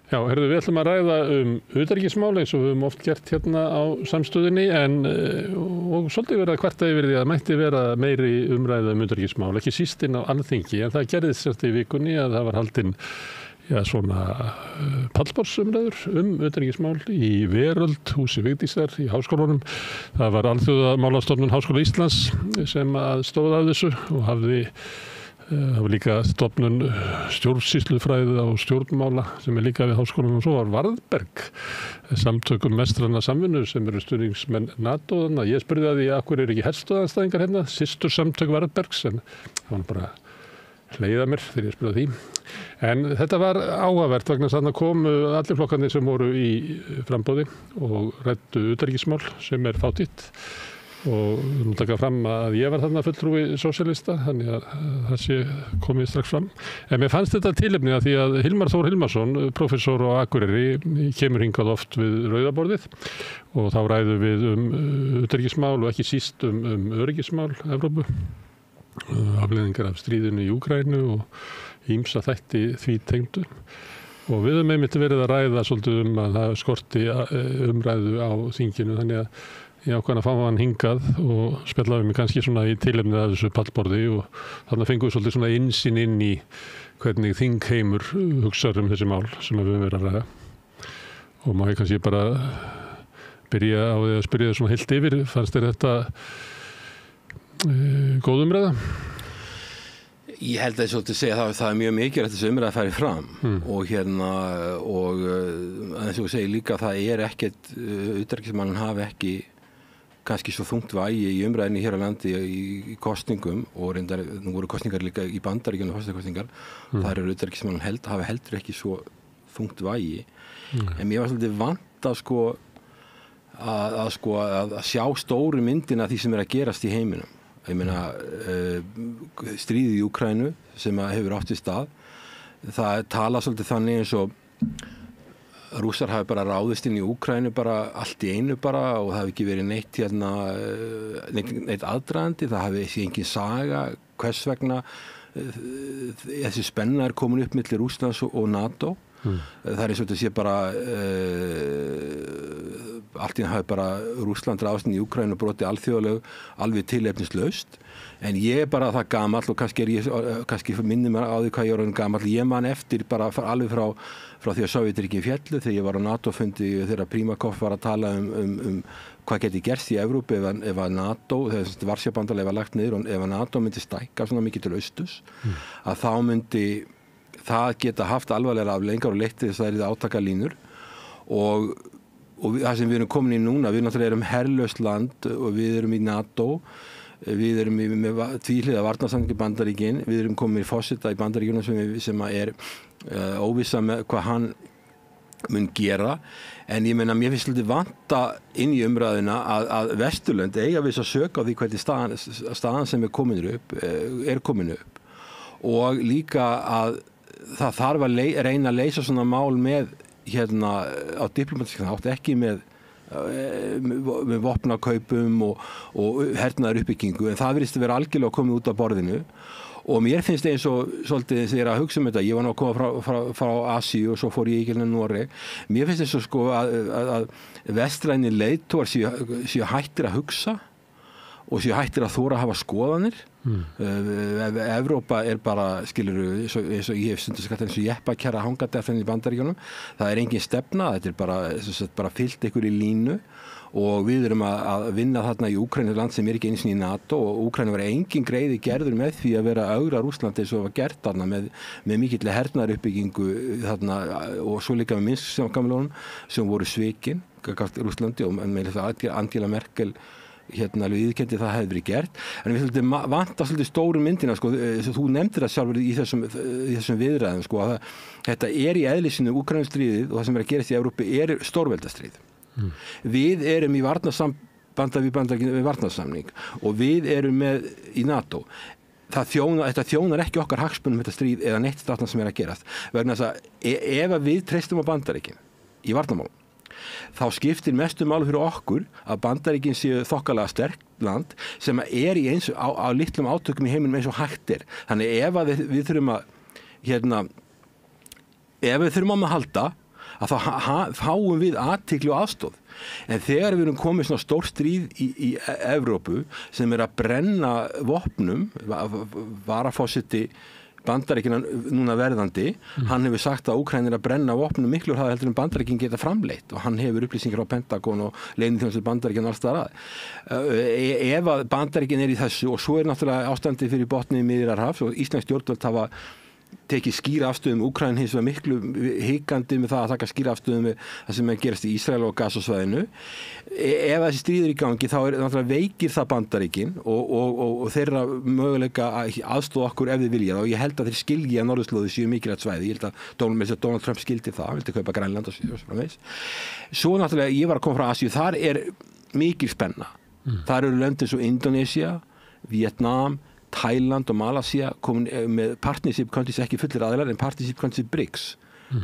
Já, við ætlum að ræða utanríkismál eins og við höfum oft gert hérna á samstöðinni og svolítið verið að kvarta yfir því að mætti vera meiri umræða utanríkismál, ekki síst inn á Alþingi, en það gerðist sérst í vikunni að það var haldin svona pallborðsumræður utanríkismál í Veröld, húsi Vigdísar í Háskólanum. Það var Alþjóðamálastofnun Háskóla Íslands sem að stóð af þessu og það var líka stofnun stjórnsýslufræði og stjórnmála sem líka við háskólanum, og svo var Varðberg, samtökum vestræna samvinnu sem eru stuðningsmenn NATO. Þannig að ég spurði að því af hverju ekki herstöðanstæðingar hérna, systursamtök Varðbergs, en það var bara hleiða mér þegar ég spurði því. En þetta var áhugavert vegna þess að þarna komu allir flokkarnir sem voru í framboði og ræddu utanríkismál sem fátítt. Og nú taka fram að ég var þarna fulltrúi sósíalista, þannig að það sé komið strax fram. En mér fannst þetta tilefni að því að Hilmar Þór Hilmarsson, prófessor á Akureyri, kemur hingað oft við rauðaborðið og þá ræðum við utanríkismál og ekki síst öryggismál Evrópu, afleiðingar af stríðinu í Úkraínu og ýmsa þætti því tengdu. Og við höfum einmitt verið að ræða svolítið að það skorti umræðu á þinginu, þannig að ég ákvað að fá hann hingað og spjallaði mig kannski svona í tilefnið af þessu pallborði og þannig fengum við svolítið svona innsýn inn í hvernig þingheimur hugsar þessi mál sem við höfum verið að ræða. Og má ég kannski bara byrja á því að spyrja þið svona heilt yfir, fannst þér þetta góð umræða? Ég held að svolítið segja að það mjög mikilvægt þessi umræða að fara fram og eins og segir líka að það ekkert, utanríkismálin hafi ekki kannski svo þungt vægi í umræðinni hér á landi í kosningum og reyndar, nú voru kosningar líka í Bandaríkjunum og forsetakosningar, þar utanríkismálin hafa heldur ekki svo þungt vægi. En mér var svolítið vant að sjá stóru myndina því sem að gerast í heiminum. Ég meina, stríðið í Úkraínu sem hefur átt í stað, það tala svolítið þannig eins og Rússar hafi bara ráðist inn í Úkraínu bara allt í einu bara og það hafi ekki verið neitt aðdragandi, það hafi engin saga hvers vegna þessi spenna komin upp milli Rússlands og NATO. Það eins og þetta sé bara allt í einu hafi bara Rússland ráðist inn í Úkraínu og brotið alþjóðalög alveg tilefnislaust. En ég bara það gamall og kannski minnir mér á því hvað ég er orðinn gamall. Ég man eftir bara alveg frá því að Sovétríkin féllu, þegar ég var á NATO-fundi þegar Primakov var að tala um hvað geti gerst í Evrópu ef að NATO, þegar Varsjárbandalagið var lagt niður og ef að NATO myndi stækka svona mikið til austurs, að þá myndi það geta haft alvarlega afleiðingar og leitt til þess að það átakalínur og það sem við erum komin í núna, við náttúrulega erum herlaust land og við erum í NATO, við erum með tvíhliða varnarsamning í Bandaríkin, við erum komin í forseta í Bandaríkjunum sem óvissa með hvað hann mun gera, en ég meina mér finnst svolítið vanta inn í umræðuna að Vesturlönd eiga við að söka á því hvernig staðan sem komin upp og líka að það þarf að reyna að leysa svona mál með á diplomatískan hátt, ekki með vopnakaupum og hernaðaruppbyggingu, en það virðist að vera algjörlega komið út af borðinu. Og mér finnst eins og svolítið þegar ég að hugsa þetta, ég var nú að koma frá Asíu og svo fór ég í Noreg. Mér finnst eins og að vestræni leiðtogar séu hættir að hugsa og séu hættir að þora að hafa skoðanir. Evrópa bara, skilurðu, eins og ég hef stundum sagt eins og jeppakjarra hangandi eftir í Bandaríkjunum. Það engin stefna, þetta bara fyllt ykkur í línu. Og við erum að vinna þarna í Úkraínu, land sem ekki einu sinni í NATO, og Úkraínu var engin greiði gerður með því að vera að ögra Rússlandi eins og var gert þarna með mikilli hernaðaruppbyggingu þarna og svo líka með Minsk-samkomulaginu sem voru svikin gagnvart Rússlandi og með Angela Merkel viðurkenndi það hefði verið gert. En við vantar svolítið stóru myndina, þú nefndir það sjálfur í þessum viðræðum, að þetta í eðli sínu Úkraínustríðið og það sem að gerast í Evrópu stórveldastríð. Við erum í varnarsamning og við erum með í NATO. Þetta þjónar ekki okkar hagsmunum þetta stríð eða neitt þarna sem að gerast. Vegna þess að ef við treystum á Bandaríkin í varnarmálum, þá skiptir mestu máli fyrir okkur að Bandaríkin séu þokkalega sterkt land sem í á litlum átökum í heiminum eins og hægt er. Þannig ef við þurfum að ef við þurfum að halda, að þá fáum við athygli og aðstoð. En þegar við erum komið svona stór stríð í Evrópu sem að brenna vopnum, varaforseti Bandaríkjanna núna verðandi, hann hefur sagt að Úkraína að brenna vopnum miklu hraðar heldur en Bandaríkin geta framleitt og hann hefur upplýsingar á Pentagon og leyniþjónustu Bandaríkjanna alls staðar að. Ef að Bandaríkin í þessu og svo náttúrulega ástandið fyrir botnið Miðjarðarhafs og íslensk stjórnvöld hafa tekið skýra afstöðum Úkraína hins vegar miklu hikandi með það að taka skýra afstöðum með það sem gerast í Ísrael og Gazasvæðinu. Ef þessi stríður í gangi þá náttúrulega veikir það Bandaríkin og þeirra möguleika að aðstoða okkur ef þið vilja og ég held að þeir skilji að norðurslóðir séu mikilvægt svæði. Ég held að Donald Trump skildi það, vildi kaupa Grænland og svona veist. Svo náttúrulega ég var að koma frá Asíu, þar mikil spenna. Þar eru löndin svo Indonesia, Vietnam, Thailand og Malaysia komin með partnership countries, ekki fullir aðilar en partnership countries BRICS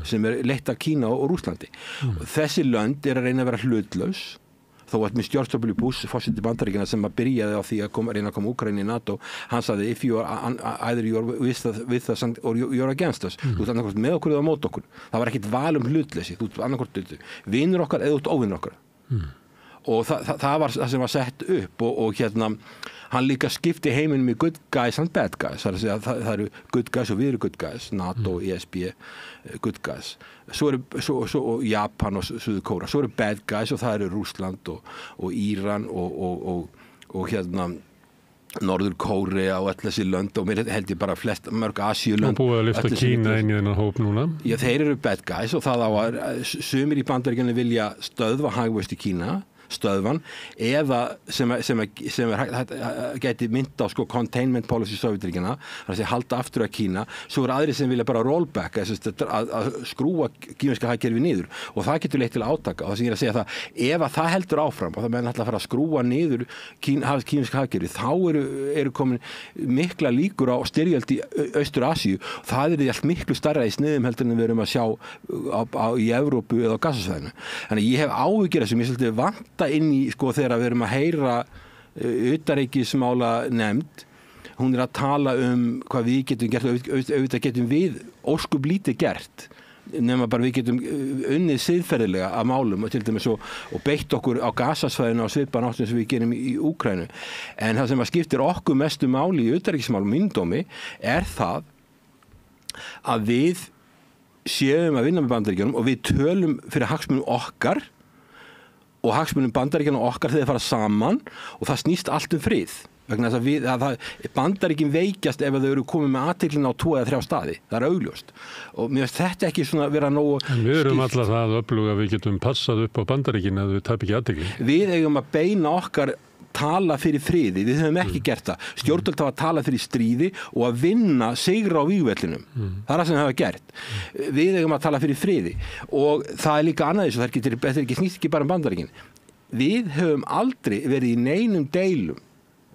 sem leitt af Kína og Rússlandi. Og þessi lönd að reyna að vera hlutlaus þó að með George W. Bush forseti Bandaríkjanna sem að byrjaði á því að reyna að koma Úkraínu í NATO, hann sagði if you are either you're with us or you're against us, þú ert annarkvort með okkur eða mót okkur. Það var ekkit val hlutleysi, þú ert annarkvort vinur okkar eða þú ert óvinur okkar. Og það var það sem var sett upp og hann líka skipti heiminum í good guys and bad guys. Það eru good guys og við eru good guys, NATO, ESB, good guys. Svo Japan og Suður-Kórea. Svo eru bad guys og það eru Rússland og Íran og Norður-Kórea og öll þessi lönd og mér held ég bara mörg Asíulönd. Og búið að lyfta Kína inn í þennan hóp núna. Já, þeir eru bad guys og það á að sumir í Bandaríkjunum vilja stöðva hagvöxt í Kína, stöðvan, eða sem geti mynd á containment policy Sovétríkjanna, þannig að halda aftur að Kína, svo aðrir sem vilja bara rollback, að skrúa kínverska hagkerfi niður og það getur leitt til átaka og það sem ég að segja það, ef að það heldur áfram og það menn ætla að fara að skrúa niður kínverska hagkerfi, þá eru komin mikla líkur á styrjöld í Austur-Asíu og það því allt miklu starra í sniðum heldur en við erum að sjá í Evrópu eða á Gazasvæðinu. Þannig ég hef áhyggjur þessum, ég svolítið vanta inn í þegar við erum að heyra utanríkismála nefnd, hún að tala hvað við getum gert og auðvitað getum við óskup lítið gert nema bara við getum unnið siðferðilega að málum og til dæmis og beitt okkur á Gazasvæðinu á svipaðan hátt sem við gerum í Úkraínu. En það sem skiptir okkur mestu máli í utanríkismálum myndómi það að við séum að vinna með Bandaríkjunum og við tölum fyrir hagsmunum okkar og hagsmunum Bandaríkjanna okkar þegar fara saman og það snýst allt frið. Vegna þess að Bandaríkin veikjast ef þau eru komið með athygli á 2 eða 3 staði. Það augljóst. Og mér finnst þetta ekki svona vera nógu skýrt. En við erum alltaf það öfluga að við getum passað upp á Bandaríkin ef við tap ekki athygli. Við eigum að beina okkar tala fyrir friði, við höfum ekki gert það. Stjórnvöld hafa að tala fyrir stríði og að vinna sigra á vígvellinum. Það það sem hafa gert. Við eigum að tala fyrir friði og það líka annað þessu, það ekki snýst ekki bara Bandaríkin. Við höfum aldrei verið í neinum deilum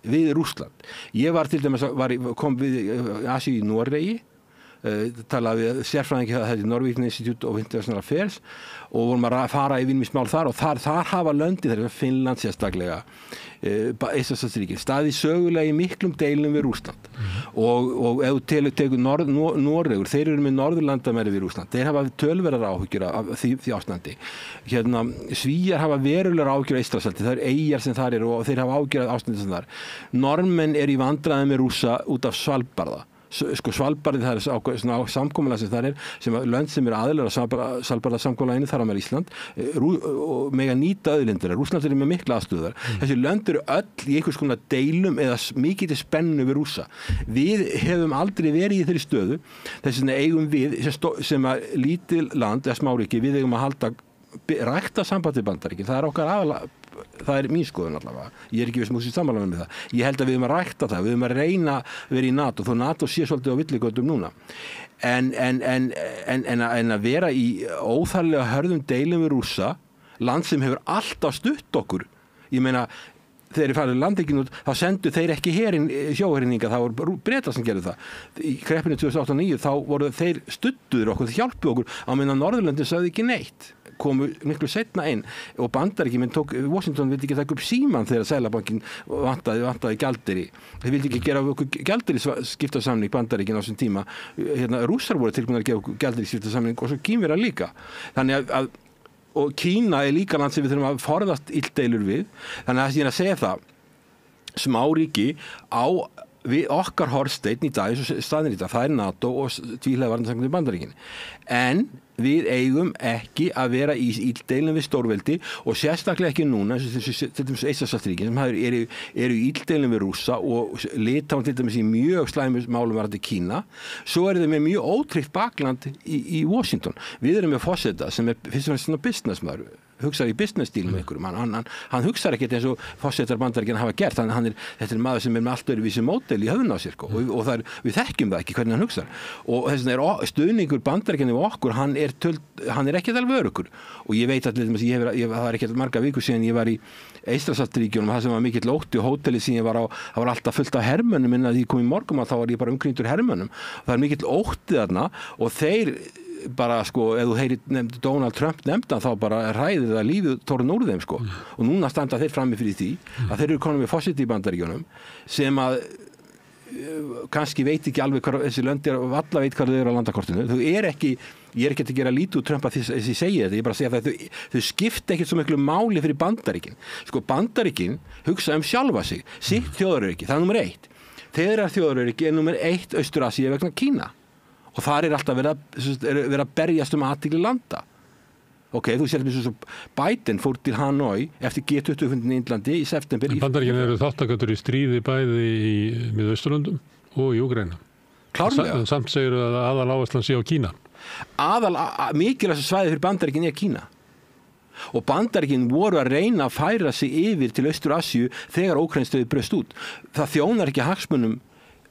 við Rússland. Ég var til dæmis, kom við Asíu í Noregi, talaði við sérfræðingi það í Norwegian Institute of International Affairs og vorum að fara yfir í smál þar og þar hafa löndin, þegar Finnland sérstaklega, Eystrasaltsríkin, staðið sögulega í miklum deilum við Rússland og ef þú tekur Noregur, þeir eru með norðurlandamæri við Rússland, þeir hafa tölverðar áhyggjur af því ástandi. Svíjar hafa verulegar áhyggjur af Eystrasalti, það eru eyjar sem þar eru og þeir hafa áhyggjur af ástandi sem þar. Normenn í vandræðum með Rússa út af Svalbarða. Svalbarði, það svona samkomulag sem það sem lönd sem aðilar að Svalbarðasamkomulaginu þar á meðal Ísland og mega nýta auðlindir. Rússland með mikla aðstöðar. Þessi lönd eru öll í einhvers konar deilum eða mikið til spennu við Rússa. Við hefum aldrei verið í þeirri stöðu, þess vegna eigum við sem að lítil land eða smáríki, við eigum að rækta sambandi Bandaríkin. Það okkar aðalega, það mín skoðun allavega. Ég ekki viss músið samanlega með það. Ég held að við höfum að rækta það, við höfum að reyna að vera í NATO, þó NATO sé svolítið á villigötum núna. En að vera í óþarlega hörðum deilum við Rússa, land sem hefur alltaf stutt okkur. Ég meina, þegar þeir farið landekinn út, þá sendu þeir ekki sjóherninga, það voru Bretar sem gerðu það. Í kreppinu 2008-2009 þá voru þeir studduður okkur, þeir hjálpuðu okkur, á meðan Norðurlöndin sögðu ekki neitt. komu miklu seinna inn og Bandaríkjamenn Washington vildi ekki taka upp símann þegar Seðlabankinn vantaði gjaldeyri. Þeir vildi ekki gera okkur gjaldeyrisskiptasamning Bandaríkinn á þessum tíma. Rússar voru tilbúnir að gera okkur gjaldeyrisskiptasamning og svo Kínverjar líka. Þannig að og Kína líka land sem við þurfum að forðast illdeilur við. Þannig að ég er að segja það, smáríki á við okkar hornsteinn í dag, eins og staðin í dag, það NATO og tvíhliða varnarsamningur Bandaríkin. En við eigum ekki að vera í illdeilum við stórveldi og sérstaklega ekki núna, til dæmis Eystrasaltsríkin sem eru í illdeilum við Rússa og Litáen til dæmis í mjög slæmum málum varðandi Kína. Svo eru þau með mjög ótryggt bakland í Washington. Við erum með forseta sem fyrst og fremst svona businessmaður, hugsar í business-stíl með ykkur. Hann hugsar ekkert eins og forsetar Bandaríkjanna hafa gert. Þetta er maður sem með allt öðruvísi módel í höfðun á sér. Og við þekkjum það ekki hvernig hann hugsar. Og þess vegna stuðningur Bandaríkjanna við okkur, hann er ekkert alveg öruggur. Og ég veit að það var ekkert marga vikur síðan ég var í Eystrasaltsríkjunum, það sem var mikill ótti og hótelið sem ég var á, það var alltaf fullt af hermönnum en að ég kom í morgun þá var ég bara umkringdur hermönnum. Það er mikill ótti þarna og þeir bara sko, ef þú heyrir Donald Trump nefndan þá bara ræðir það lífið tórun úr þeim sko. Og núna standa þeir frammi fyrir því að þeir eru konum við forseti í Bandaríkjunum sem að kannski veit ekki alveg hvað þessi lönd er og alla veit hvað þau eru á landakortinu. Ég er ekki að gera lítið úr Trump að þess ég segi þetta, ég bara að segja að þau skipta ekkert svo miklu máli fyrir Bandaríkin. Sko Bandaríkin hugsa sjálfa sig, sitt þjóðaröryggi, það er númer 1. Þeirra þjóðaröryggi er númer 1 Austur-Asíu vegna Kína. Og þar alltaf verið að berjast athygli landa. Ok, þú sér eins og Biden fór til Hanoi eftir G20-fundin í Indlandi í september. Bandaríkin eru þáttakendur í stríði bæði í Miðausturlöndum og í Úkraínu. Klárlega. Samt segir að aðaláherslan sé á Kína. Mikilvægasta svæði fyrir Bandaríkin er Kína. Og Bandaríkin voru að reyna að færa sig yfir til Austur-Asíu þegar Úkraínustríðið braust út. Það þjónar ekki hagsmunum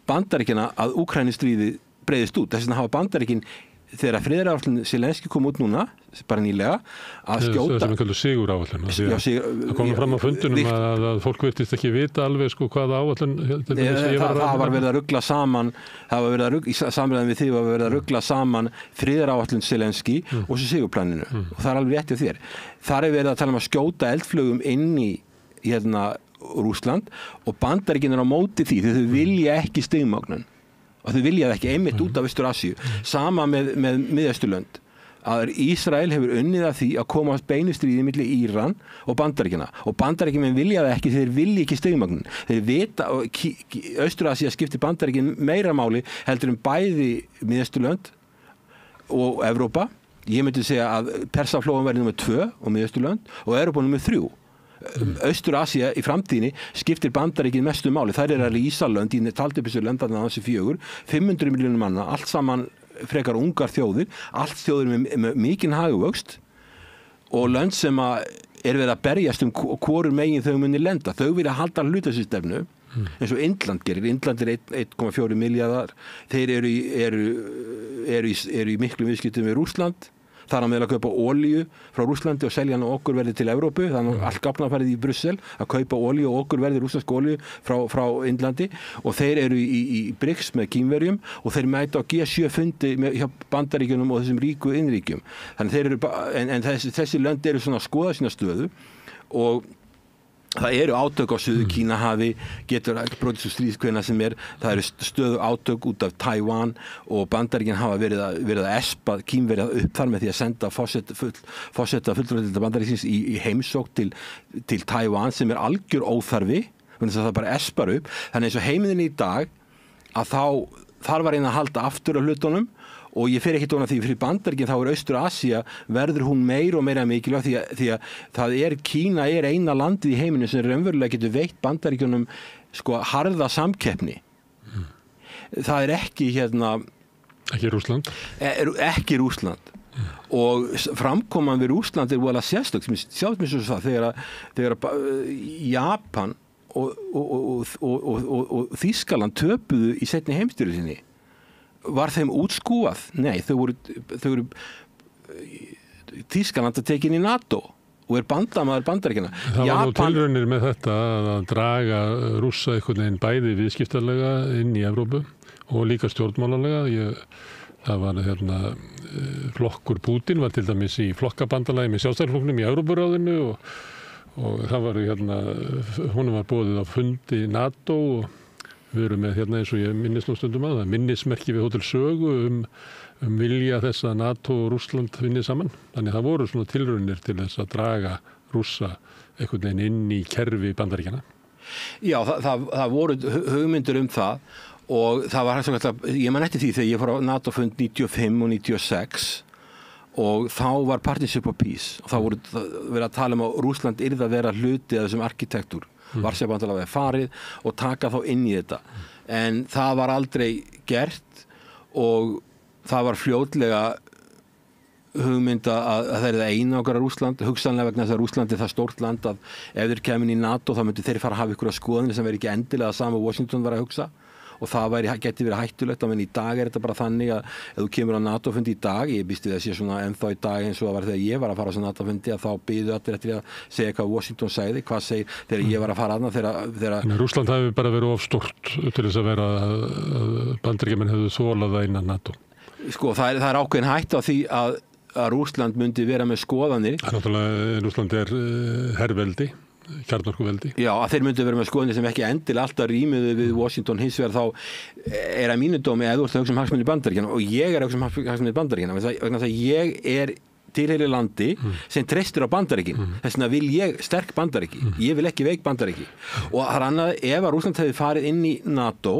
Bandaríkina að Úkraínustríðið breiðist út. Þess vegna hafa Bandaríkin þegar friðaráætlun Zelenský kom út núna, bara nýlega, að skjóta... Það sem við kallum siguráætlun. Það komið fram á fundunum að fólk virtist ekki vita alveg sko hvaða áætlun... Það var verið að rugla saman, í samræðum við því var verið að rugla saman friðaráætlun Zelenský og svo sigurplaninu. Og það er alveg rétt hjá þér. Þar er verið að tala um að skjóta eldflugum inn í Rússland og Bandaríkin á móti því þau vilja ekki stigmagnun. Og þau vilja það ekki einmitt út af Austur-Asíu. Sama með Miðausturlönd. Að Ísrael hefur unnið að því að koma beinu stríði milli Íran og Bandaríkjanna. Og Bandaríkjamenn vilja það ekki, þeir vilja ekki stigmagnun. Þeir vita, Austur-Asía skiptir Bandaríkin meira máli heldur bæði Miðausturlönd og Evrópa. Ég myndi segja að Persaflóan verði nummer 2 og Miðausturlönd og Evrópa nummer 3. Austur-Asía í framtíðinni skiptir Bandaríkin mestu máli. Þær eru að rísa lönd, ég taldi upp þessu löndarna á þessi 4, 500 milljónir manna, allt saman frekar ungar þjóðir, allt þjóðir með mikinn hagvöxt og lönd sem er verið að berjast hvorur megin þau muni lenda. Þau vilja halda hlutasystefnu eins og Indland gerir. Indland er 1,4 milljarðar. Þeir eru í miklu viðskiptum við Rússland. Það að meðal að kaupa olíu frá Rússlandi og selja hann og okkurverði til Evrópu. Þannig allt gafnafarið í Brussel að kaupa olíu og okkurverði rússnesk olíu frá Indlandi og þeir eru í BRICS með Kínverjum og þeir mæta á G7 fundi hjá Bandaríkjunum og þessum ríku innríkjum. Þannig þessi lönd eru svona að skoða sína stöðu og það eru átök á Suður Kínahafi, getur brotið svo stríðskveina sem það eru stöðu átök út af Taiwan og Bandaríkin hafa verið að espa Kínverja upp þar með því að senda forseta fulltrúadeildar Bandaríkins í heimsókn til Taiwan sem algjör óþarfi, þannig að það bara espar upp. Þannig eins og heiminn í dag að þar var einn að halda aftur af hlutunum og ég fer ekki dóna því fyrir Bandaríkin þá Austur-Asía verður hún meira og meira mikilvæg því að það Kína er eina landið í heiminu sem raunverulega getur veitt Bandaríkjunum sko harða samkeppni. Það ekki ekki Rússland. Ekki Rússland. Og framkoman við Rússland voðalega sérstök. Sjáðu mér svo það þegar Japan og Þýskaland töpuðu í seinni heimsstyrjöldinni. Var þeim útskúfað? Nei, þau voru Þýskaland að tekin í NATO og bandamaður Bandaríkjanna. Það var nú tilraunir með þetta að draga Rússa einhvern veginn bæði viðskiptarlega inn í Evrópu og líka stjórnmálalega. Það var flokkur Pútín var til dæmis í flokkabandalagi með sjálfstæðisflokknum í Evrópuráðinu og það var honum var boðið á fundi NATO og við erum með eins og ég minnist nú stundum að það minnismerki við Hótel Sögu vilja þess að NATO og Rússland vinni saman. Þannig það voru svona tilraunir til þess að draga Rússa einhvern veginn inn í kerfi Bandaríkjanna. Já, það voru hugmyndir það og það var ég man eftir því þegar ég fór á NATO-fund 95 og 96 og þá var Partnership for Peace og þá voru verið að tala að Rússland yrði að vera hluti af þessum arkitektúr. Varsjárbandalagið farið og taka þá inn í þetta. En það var aldrei gert og það var fljótlega hugmynda að það er það einangra Rússland, hugsanlega vegna þess að Rússland er það stórt land að ef þeir kemur í NATO þá myndu þeir fara að hafa ykkur skoðanir sem veri ekki endilega sama Washington var að hugsa og það geti verið hættulegt en í dag er þetta bara þannig að ef þú kemur á NATO-fundi í dag, ég býst við að sé svona ennþá í dag eins og það var þegar ég var að fara á NATO-fundi að þá byðu allir eftir að segja hvað Washington sagði, hvað segir þegar ég var að fara aðna Rússland hafi bara verið of stórt til þess að vera að Bandaríkjamenn hefðu þolað það innan NATO. Sko það er ákveðin hætt á því að Rússland myndi vera með skoðanir. Náttúrulega Rússland er herveldi, kjarnorkuveldi. Já, að þeir myndu vera með skoðanir sem ekki endilega alltaf rýmuðu við Washington hins vegar þá er að mínu dómi að þú ert að hugsa um hagsmuni Bandaríkjanna og ég er að hugsa um hagsmuni Bandaríkjanna vegna þess að ég er tilheyri landi sem treystir á Bandaríkin. Þess vegna vil ég sterk Bandaríki. Ég vil ekki veik Bandaríki. Og það er annað, ef að Rússland hefði farið inn í NATO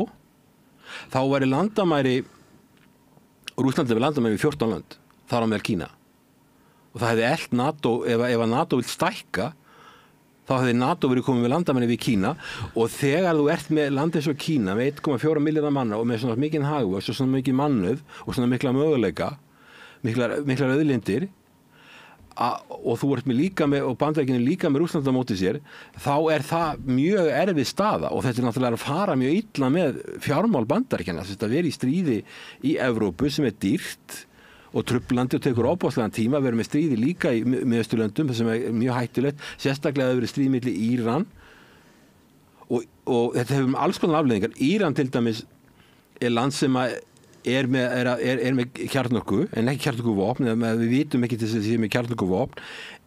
þá væri landamæri Rússland hefði landamæri við 14 lönd. Þar á meðal Kína og það hefði elt NATO ef að NATO vil stækka þá hefði NATO verið komið með landamæri við Kína og þegar þú ert með land eins og Kína með 1,4 milljarða manna og með svona mikinn hagvöxt og svona mikið mannauð og svona mikla möguleika miklar auðlindir og þú ert með líka með og Bandaríkin líka með Rússland á móti sér þá er það mjög erfið staða og þetta er náttúrulega að fara mjög illa með fjármál Bandaríkjanna þetta verið í stríði í Evrópu sem er dýrt og trublandi og tekur óbáslegan tíma við erum með stríði líka í Miðausturlöndum sem er mjög hættulegt, sérstaklega að það verið stríð milli Íran og þetta hefur alls konar afleiðingar. Íran til dæmis er land sem er með kjarnorku en ekki kjarnorkuvopn, við vitum ekki til þess að það sé með kjarnorkuvopn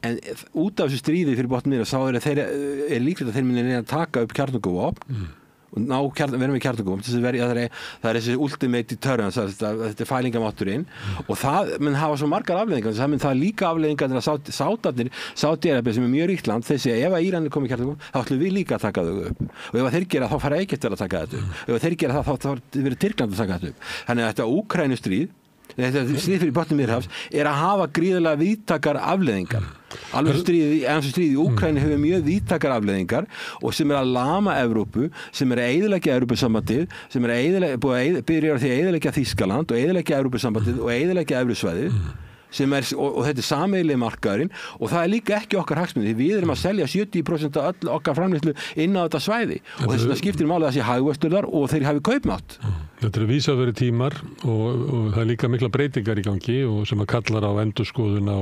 en út af þessu stríði fyrir botnum mér þá er líklegt að þeir minni reyna að taka upp kjarnorkuvopn og vera með kjarnorkuvopn það er þessi ultimate deterrence þetta er fælingamátturinn og það mun hafa svo margar afleiðingar það mun það líka afleiðingar þegar Sádi-Arabía sem er mjög ríkt land þeir segja ef að Íran er komið kjarnorkuvopn þá ætlum við líka að taka þau upp og ef þeir gera þá fara Egyptar að taka þetta upp ef þeir gera þá verður Tyrkland að taka þetta upp þannig að þetta Úkraínustríð þetta stríð fyrir botnum Miðjarðarhafs er að hafa gríðarlega víðtækar afleiðingar alveg stríð í Úkraínu hefur mjög víðtækar afleiðingar og sem er að lama Evrópu, sem er að eyðileggja Evrópusambandið, sem er að byrja á því að eyðileggja Þýskaland og eyðileggja Evrópusambandið og eyðileggja Evrusvæðið og þetta er sameiginlegi markaðurinn og það er líka ekki okkar hagsmunir því við erum að selja 70% af öll okkar framleiðslu inn á þetta svæði og þess vegna skiptir máli að það sé hagvöxtur þar og þeir hafi kaupmátt. Þetta er vísaverið tímar og það er líka mikla breytingar í gangi og sem að kallar á endurskoðun á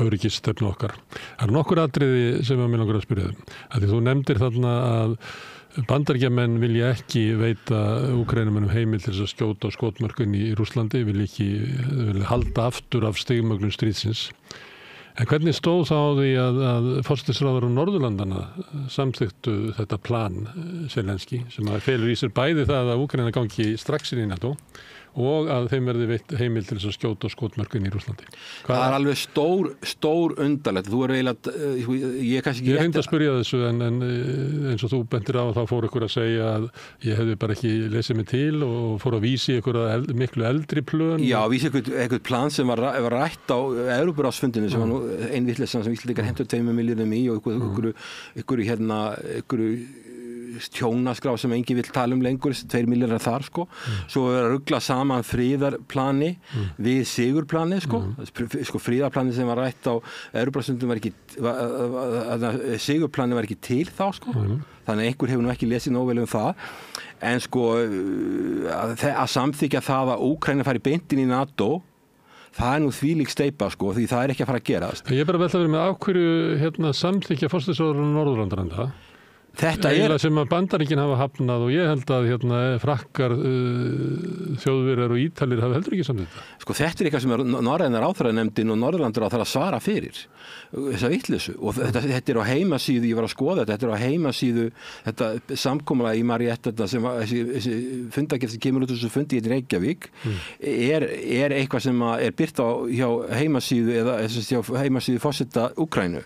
öryggisstefnu okkar. Það er nokkur atriði sem að mér langar að spyrja þig. Því þú nefndir þarna að Bandaríkjamenn vilja ekki veita Úkraínumönnum heimild til þess að skjóta á skotmörkun í Rússlandi, vilja halda aftur af stigmögnun stríðsins. En hvernig stóð þá á því að forsætisráðherrar Norðurlandana samþykktu þetta plan Zelenský sem að felur í sér bæði það að Úkraína gangi strax inn í NATO og að þeim verði veitt heimild til þess að skjóta á skotmörkun í Rússlandi. Það er alveg stór undarlegt. Þú er eiginlega, ég reyndi að spyrja þessu en eins og þú bentir á þá fór ykkur að segja að ég hefði bara ekki lesið mig til og fór að vísi ykkur að miklu eldri plön. Já, vísi ykkur plan sem var rætt á Evrópuráðsfundinu sem var nú ein vitleysa sem Íslendingar hentur 2 milljörðum í og ykkur tjónaskrá sem enginn vill tala um lengur 2 milljarðar þar svo er að rugla saman fríðarplani við sigurplani fríðarplani sem var rætt á Evrópuráðsfundinum var ekki sigurplani var ekki til þá þannig að einhver hefur nú ekki lesið nóg vel um það en að samþykja það að Úkraína fari beint inn í NATO það er nú þvílík steypa því það er ekki að fara að gerast. Ég er bara vel að vera með af hverju samþykja forsætisráðherrar Norðurlandanna Þetta sem að Bandaríkin hafa hafnað og ég held að frakkar, Þjóðverjar og Ítalir hafa heldur ekki samþykkt. Sko þetta eitthvað sem norræna ráðherranefndin og Norðurlandur á þar að svara fyrir þessa vitleysu og þetta á heimasíðu, ég var að skoða þetta á heimasíðu, þetta samkomulag í Marietta sem þessi fundagerð sem kemur út þessu fundi í Reykjavík er eitthvað sem er birt hjá heimasíðu eða hjá heimasíðu forseta Úkraínu.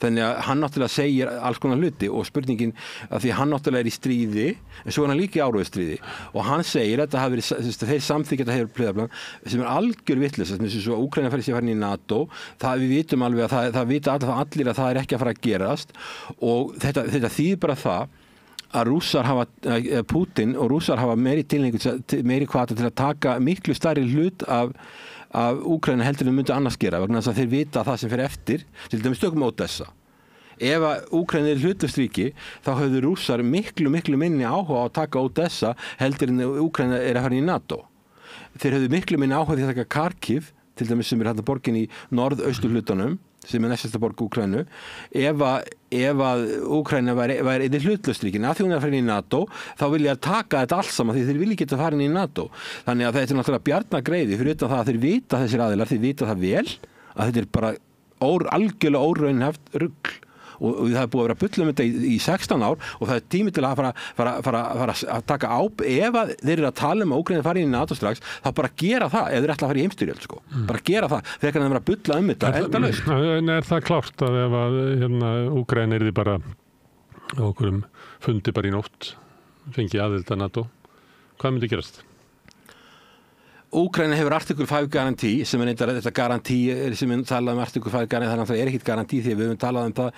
Þannig að hann náttúrulega segir alls konar hluti og spurningin að því hann náttúrulega í stríði en svo er hann líka í áróðustríði og hann segir að þeir samþykkja þetta hefur pliðaplan sem algjör vitleysa sem þessu svo Úkraína færi sér farin í NATO það við vitum alveg að það vita allir að það er ekki að fara að gerast og þetta þýðir bara það að Putin og Rússar hafa meiri hvata til að taka miklu stærri hlut af Úkraína heldur en myndi annars gera vegna þess að þeir vita það sem fer eftir til dæmis tökum Odessa ef að Úkraína er hlutlaust-ríki þá höfðu Rússar miklu minni áhuga á að taka Odessa heldur en Úkraína er að fara í NATO. Þeir höfðu miklu minni áhuga því að taka Kharkiv, til dæmis sem er hérna borgin í norðausturhlutanum, sem er næstasta borg Úkraínu, ef að Úkraína væri hlutlaust-ríki, að því hún er að fara í NATO, þá vilja taka þetta allt saman því þeir vilja geta að fara inn í NATO. Þannig að þetta er náttúrulega bjarnagreiði fyrir utan það að þeir vita þessir aðilar, þeir vita það vel, að þetta er bara algjörlega óraunhæft rugl. Og það er búið að vera bullum þetta í 16 ár og það er tími til að fara að taka ef að þeir eru að tala að Úkraína fari inn í NATO strax, þá bara gera það ef þeir ætla að fara í heimsstyrjöld sko. Bara gera það, þegar það vera að bulla þetta endalaust. En er það klárt að ef að Úkraína yrði bara okkur fundi bara í nótt, fengi aðild að NATO, hvað myndi gerast? Úkraína hefur artikul 5 garantí sem er þetta garantí sem við talaðum artikul 5 garantí þannig að það er ekkit garantí því við höfum talað það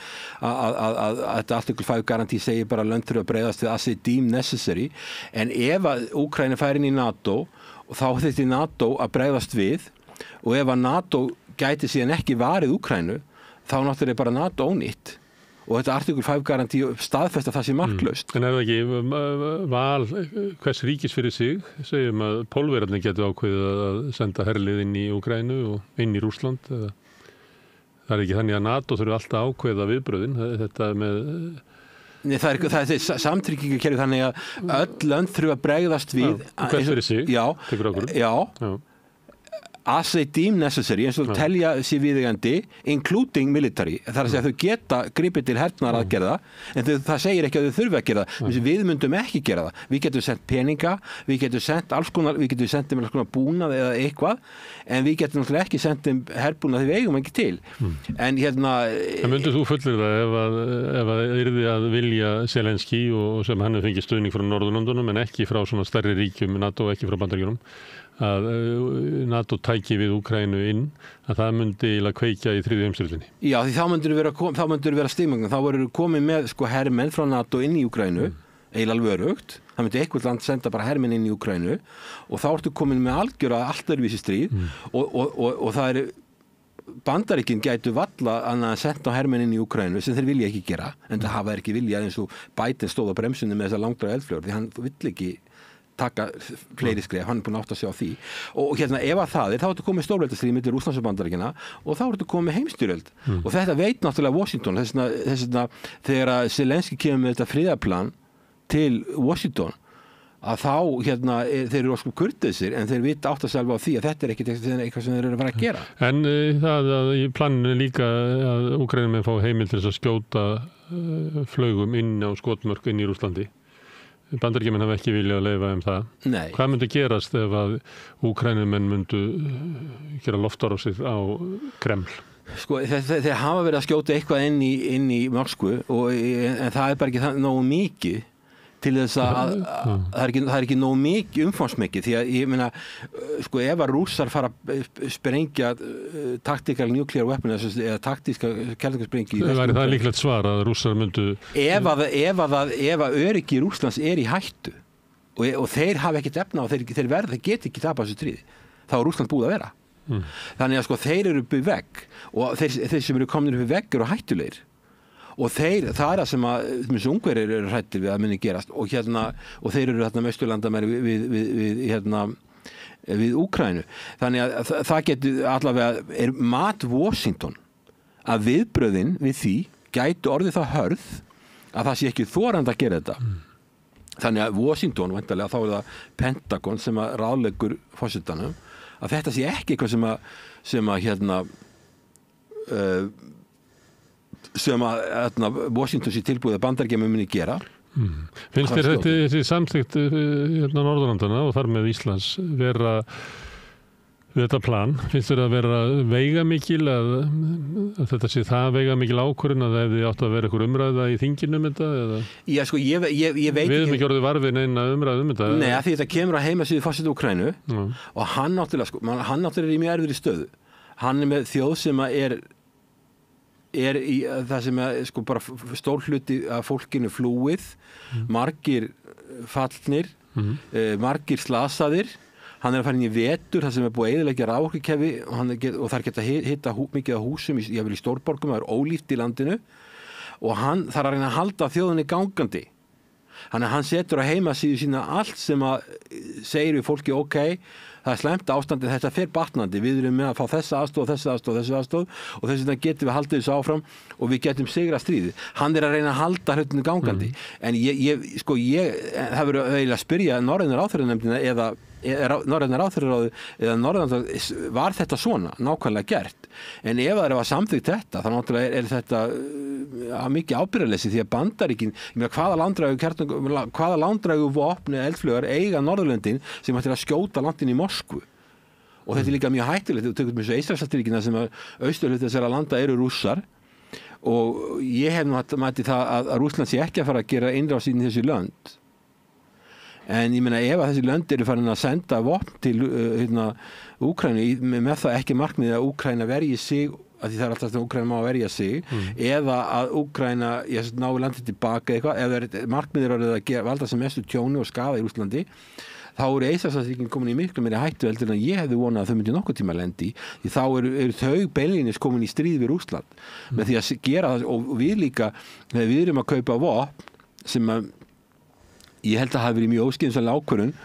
að þetta artikul 5 garantí segir bara lönd þurfa að bregðast við as they deem necessary en ef að Úkraína fær inn í NATO og þá þyrfti NATO að bregðast við og ef að NATO gæti síðan ekki varið Úkraínu þá náttúrulega bara NATO ónýtt og þetta artikul 5 garantí staðfesta það sé marklaust. En er það ekki val hvers ríkis fyrir sig, segjum að Pólverjarnir getur ákveðið að senda herlið inn í Úkraínu og inn í Rússland. Það er ekki þannig að NATO þurfi alltaf ákveða viðbröðin, þetta með... Nei, það er samtryggingakerfi þannig að öll lönd þurfa að bregðast við. Hvers fyrir sig, tekur okkur. Já. As they deem necessary, eins og telja sér viðeigandi, including military. Það er að segja að þau geta gripið til hernaðaraðgerða, en það segir ekki að þau þurfi að gera það. Við myndum ekki gera það. Við getum sendt peninga, við getum sendt alls konar búnað eða eitthvað, en við getum náttúrulega ekki sendt herbúnað því við eigum ekki til. En En myndir þú fullir það ef að yrði að vilja Zelenski og sem hann hefur fengið stuðning frá Norðurlöndunum en ekki frá svona stærri ríkjum NATO og ekki frá Bandaríkjunum að NATO tæki við Úkraínu inn að það myndi eiginlega kveikja í þriðju heimsstyrjöldinni. Já, því þá myndir vera stigmagn. Þá voru komið með hermenn frá NATO inn í Úkraínu, eiginlega alveg örugt. Það myndi eitthvað land senda bara hermenn inn í Úkraínu og þá ertu komin með algjörða allt öðruvísi stríð og það er Bandaríkin gætu valla annað að senda hermenn inn í Úkraínu sem þeir vilja ekki gera en það hafa ekki vilja eins og Biden stóð á bremsunni með þessar langdræga eldfljór því hann vill ekki taka fleiri skref, hann er búin að átta sig á því og ef að það þá ertu komið stórveldastríð milli Rússlands og Bandaríkjanna og þá ertu komið heimsstyrjöld og þetta veit náttúrulega Washington þess vegna þegar Zelenski kemur með þetta friðarplan til Washington að þá þeir eru óskum kurteisir en þeir vita átt að selva á því að þetta er eitthvað sem þeir eru að fara að gera. En það að í planinu líka að Úkraínumenn fá heimild til þess að skjóta flaugum inn á skotmörk inn í Rússlandi. Bandaríkjamenn hafa ekki viljað að leyfa það. Nei. Hvað myndi gerast ef að Úkraínumenn myndu gera loftárásir á Kreml? Sko, þeir hafa verið að skjóta eitthvað inn í Moskvu en það er bara ekki nógu mikið til þess að það er ekki nógu mikið umfangsmikið því að ég meina sko ef að Rússar fara að sprengja tactical nuclear weapon eða taktíska kjarnorkusprengju það er líklegt svar að Rússar myndu ef að öryggi Rússlands er í hættu og þeir hafa ekkert efna og þeir geta ekki tapað þessu stríði þá er Rússland búið að vera þannig að sko þeir eru upp í vegg og þeir sem eru komin upp í vegg eru hættulegir og það er það sem að Ungverjar eru hrættir við að minni gerast og þeir eru þarna með Austurlandamæri við Úkraínu þannig að það getur allavega er mat Washington að viðbröðin við því gætu orðið það hörð að það sé ekki þorandi að gera þetta. Þannig að Washington, væntanlega, þá það Pentagon sem að ráðleggur forsetanum, að þetta sé ekki eitthvað sem að Washington sé tilbúið að Bandaríkjamenn muni gera. Finnst þér þessi samþykkt Norðurlandana og þar með Íslands vera þetta plan, finnst þér að vera veigamikil að þetta sé það veigamikil ákvörðun að það hefði átt að vera einhver umræða í þinginu þetta? Eða? Já, sko, ég veit ekki. Við erum ekki orðið varfið neina umræða þetta? Nei, að því þetta kemur að heimasíðu forseta Úkraínu og hann náttúrulega er í mjög erfiðri stöðu. Hann er með þjóð sem er í það sem sko bara stór hluti af fólkinu flúið, margir fallnir, margir slasaðir. Hann er að fara inn í vetur, það sem er búið að eyðileggja raforkukerfi og þar geta hitta mikið af húsum í stórborgum, það er ólíft í landinu og hann þarf að reyna að halda þjóðinni gangandi. Þannig að hann setur á heimasíðu sína allt sem að segir við fólki það er slæmt ástandið, þetta fer batnandi, við erum með að fá þessa aðstoð og þess vegna getum við haldið þessu áfram og við getum sigra stríðið. Hann er að reyna að halda hlutinu gangandi. En það verður eiginlega að spyrja norrænu ráðherranefndina eða norrænu ráðherraráði eða Norðurland, var þetta svona nákvæmlega gert? En ef það er að samþykkt þetta, þá náttúrulega er þetta mikið ábyrgðarleysi því að Bandaríkin, hvaða lándrægu vopn eða eldflaugar eiga Norðurlöndin sem ættir að skjóta landin í Moskvu. Og þetta er líka mjög hættulegt, þú tekur með þessu Eystrasaltsríkina sem austurhluti þessara landa eru Rússar og ég hef mætti það að Rússland sé ekki að fara að gera innrás inn í þessi lönd. En ég meina ef að þessi lönd eru farin að senda vopn til Úkraínu með það ekki markmiðið að Úkraína verji sig, að því það er alltaf að Úkraína má verja sig, eða að Úkraína nái landið tilbaka eitthvað, eða markmiðið eru að valda sem mestu tjóni og skaða í Rússlandi, þá eru Eystrasaltsríkin komin í miklu meiri hættu heldur en ég hefði vonað að þau myndi nokkuð tíma lendi í, því þá eru þau beinlínis komin í stríð við Rússland með því að gera það, og við líka, þegar við erum að kaupa vopn sem að ég held að hafi verið mjög óskynsamleg ákvörðun,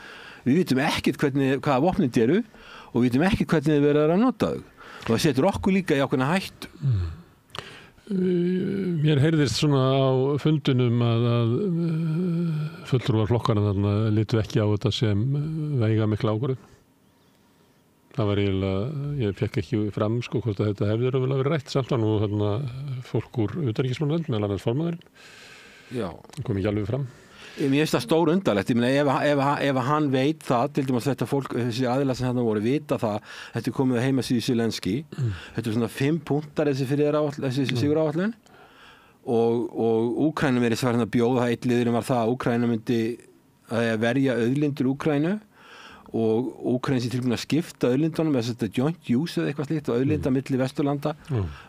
við vitum ekkert hvaða vopnin þetta eru og við vitum ekkert hvernig þið verður að nota þau og það setur okkur líka í ákveðna hættu. Mér heyrðist svona á fundunum að fulltrúar flokkana þarna litu ekki á þetta sem veigamikla ákvörðun. Það var ég fekk ekki fram hvort að þetta hefði verið rætt samt að nú fólk úr utanríkismálanefnd meðal annars formaðurinn. Já. Kom ekki alveg fram. Mér finnst það stór undarlegt, ég meina ef hann veit það, til dæmis þetta fólk, þessi aðilar sem þarna voru, vita það, þetta er komið að heimasíðu Zelenský, þetta er svona 5 punktar þessi siguráætlun og Úkraína verið farin að bjóða, eitt liðurinn var það að Úkraína myndi að verja auðlindir Úkraínu og Úkraína sé tilbúin að skipta auðlindunum með þetta joint use eða eitthvað slíkt og auðlinda milli Vesturlanda,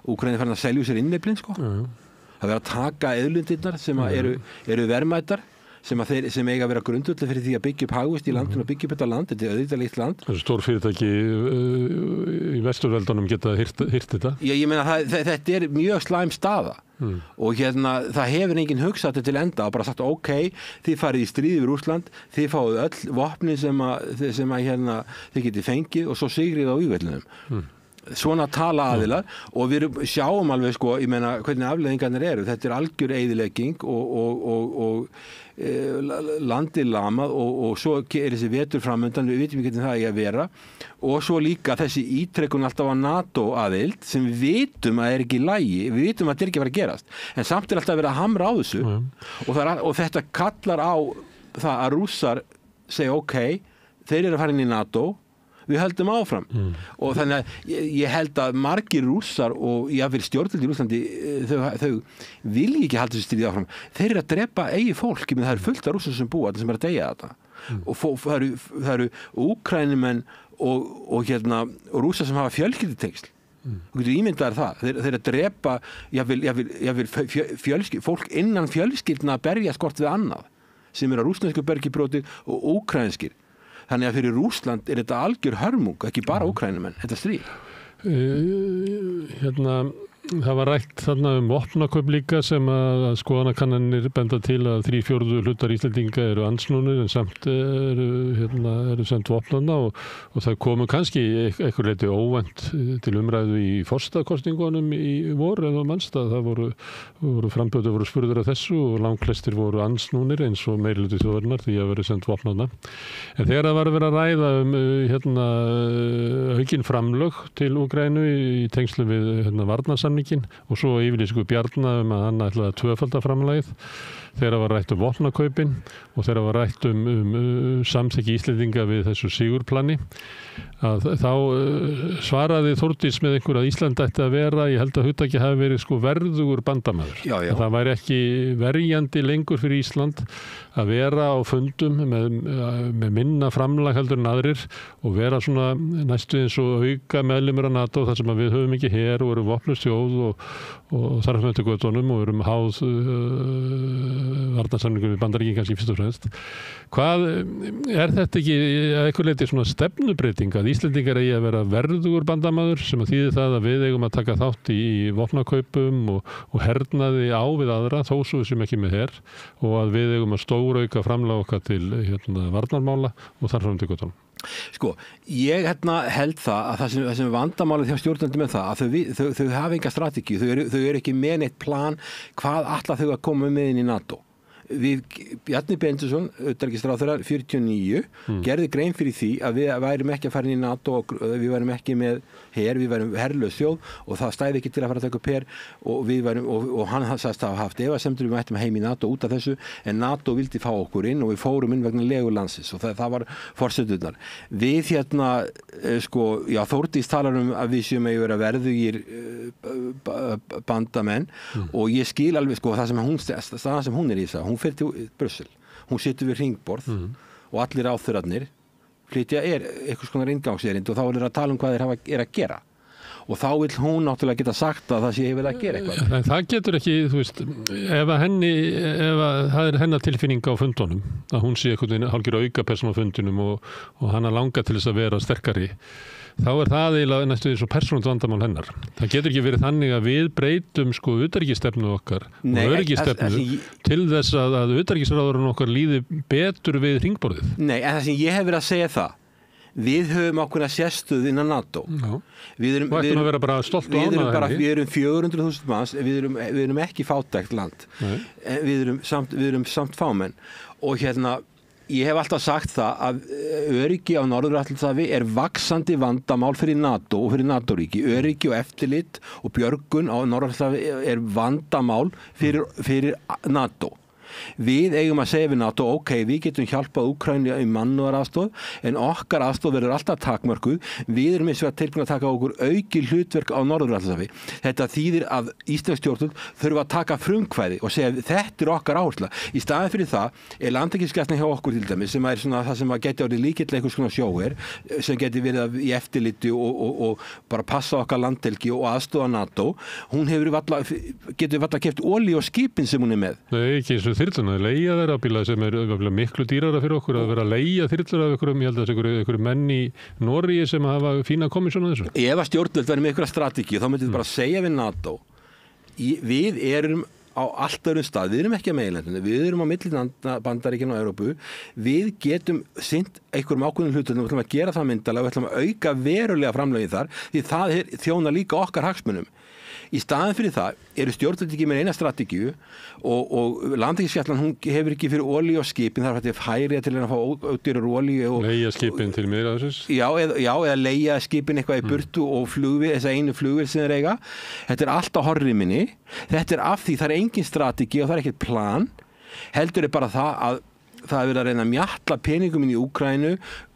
Úkraína farin að selja sér innleiflin sko. Það verið að taka auðlindirnar sem eru verðmætar sem eiga að vera grundvöld fyrir því að byggja upp hagvist í landinu og byggja upp þetta land, þetta er auðvitað land. Þessu stór fyrirtæki í Vesturveldunum geta hirt þetta? Ég meina þetta er mjög slæm staða og það hefur enginn hugsað þetta til enda og bara sagt þið farið í stríði við Rússland, þið fáið öll vopni sem þið getið fengið og svo sigrið á vígvellinum. Svona tala aðilar og við sjáum alveg ég meina hvernig afleiðingarnir eru, þetta er algjör eyðilegging og landið lamað og svo er þessi vetur framöndan, við vitum ekki hvernig það er að vera og svo líka þessi ítrekkun alltaf á NATO-aðild sem við vitum að er ekki í lagi, við vitum að þetta er ekki að vera að gerast en samt er alltaf að vera að hamra á þessu og þetta kallar á það að Rússar segja þeir eru að fara inn í NATO, við höldum áfram og þannig að ég held að margir Rússar og jáfnvel stjórnvöld í Rússlandi þau vilja ekki halda þessu stríði áfram, þeir eru að drepa eigi fólk, það eru fullt af Rússar sem búa sem eru að deyja þetta og það eru Úkraínumenn og Rússar sem hafa fjölskyldutengsl þú getur ímyndaðir það, þeir eru að drepa jáfnvel fólk innan fjölskyldna að berja skort við annað sem eru að rússnesku bergibróti og úkraínskir. Þannig að fyrir Rússland er þetta algjör hörmung, ekki bara Úkraínumenn, þetta stríð. það var rætt þarna vopnakaup líka sem að skoðanakannanir benda til að 3/4 hlutar Íslendinga eru ansnúnir en samt eru sendt vopnana og það komu kannski einhver leiti óvænt til umræðu í forsetakosningunum í vor eða mannstað. Það voru frambjóðir voru spurður af þessu og langflestir voru ansnúnir eins og meirihluti þjóðarinnar því að verið sendt vopnana. En þegar það var verið að ræða aukin framlög til Úkraínu í tengslu við varnarsamninginn og svo yfirlýsingu Bjarna að hann ætlaði að tvöfalda framlagið þegar það var rætt vopnakaupin og þegar það var rætt samþykki Íslendinga við þessu sigurplani að þá svaraði Þórdís með einhver að Ísland ætti að vera, ég held að hugtakið hafi verið verðugur bandamaður. Já. Það væri ekki verjandi lengur fyrir Ísland að vera á fundum með minna framlag heldur en aðrir og vera svona næstu eins og auka meðlimur af NATO þar sem að við höfum ekki her og erum vopnust þjóð og þar með til göttunum og erum háð varnarsamningum við Bandaríkin kannski fyrst og fremst. Hvað þetta ekki að einhver leyti svona stefnubreyting að Íslendingar eigi að vera verðugur bandamaður sem að þýðir það að við eigum að taka þátt í vopnakaupum og hernaði á við aðra þó svo sem ekki með her og að við eigum að stórauka framlag okkar til varnarmála og þar fram til göttunum. Sko, ég held það að það sem vandamálið hjá stjórnandi með það að þau hafa enga strategíu, þau eru ekki með neitt plan hvað ætla þau að koma með inn í NATO. Bjarni Benediktsson, utanríkisráðherra 49, gerði grein fyrir því að við værum ekki að fara inn í NATO og við værum ekki með her, við værum herlaus þjóð og það stæði ekki til að fara að taka upp her og hann sagðist að hafa haft efasemdir við mættum heim í NATO út af þessu en NATO vildi fá okkur inn og við fórum inn vegna legu landsins og það var forsendurnar. Við Þórdís talar að við séum að vera verðugir bandamenn og ég skil alveg það sem hún er í það. Hún fer til Brussel, hún situr við hringborð og allir ráðherrarnir flytja einhvers konar inngangserindi og þá er að tala hvað þeir að gera og þá vil hún náttúrulega geta sagt að það sé hefur að gera eitthvað. En það getur ekki, þú veist, ef það er hennar tilfinning á fundunum að hún sé einhvern veginn hálfgerð aukapersón á fundunum og hann að langa til þess að vera sterkari þá er það eiginlega næstu því svo persónult vandamál hennar. Það getur ekki verið þannig að við breytum utanríkisstefnu okkar og öryggisstefnu til þess að utanríkisráðurinn okkar líði betur við hringborðið. Nei, en það sem ég hef verið að segja það við höfum ákveðna sérstöðu innan NATO. Við erum að vera bara stolt og ánægð henni. Við erum 400.000 manns, við erum ekki fátækt land. Við erum samt fámenn og ég hef alltaf sagt það að öryggi á Norður-Atlantshafi er vaxandi vandamál fyrir NATO og fyrir NATO-ríki. Öryggi og eftirlit og björgun á Norður-Atlantshafi er vandamál fyrir NATO. Við eigum að segja við NATO, ok, við getum hjálpað Úkraínu í mannúðaraðstoð en okkar aðstoð verður alltaf takmörkuð. Við erum eins og tilbúin að taka okkur auki hlutverk á Norður-Atlantshafi. Þetta þýðir að íslensk stjórnvöld þurfa að taka frumkvæði og segja þetta er okkar áhersla. Í staðinn fyrir það er landhelgisgæslan hjá okkur til dæmis sem er svona það sem geti orðið líkill einhvers konar sjóher sem geti verið í eftirliti og bara passa okkar landhelgi og aðstoða NATO. Hún getur valla keypt olíu og skipin sem hún er með. Nei, ekki eins og þyrluna, leigja þeirra bíla sem er miklu dýrara fyrir okkur að vera að leigja þyrlur af einhverjum, ég held að einhverjum menn í Noregi sem hafa fína komissjón á þessu. Ef að stjórnvöld verður með einhverja strategíu þá myndum við bara segja við NATO við erum á allt öðrum stað, við erum ekki að meginlandinu, við erum á milli Bandaríkjanna og Evrópu, við getum sinnt einhverjum ákveðnum hlutum, við ætlum að gera það myndalega, við ætlum að auka verulega framlögin þar, því það þjónar líka okkar hagsmunum. Í staðin fyrir það eru stjórnvöld ekki með eina strategíu og landhelgisgæslan hún hefur ekki fyrir olíu og skipin þar að færi til að fá ódýrar olíu og leigja skipin til meira þess. Já, eða leigja skipin eitthvað í burtu og þessa einu flugvél sem þeir eiga. Þetta er allt á horriminni. Þetta er af því það er engin strategi og það er ekkert plan. Heldur er bara það að það er verið að reyna að mjatla peningum inn í Úkraínu,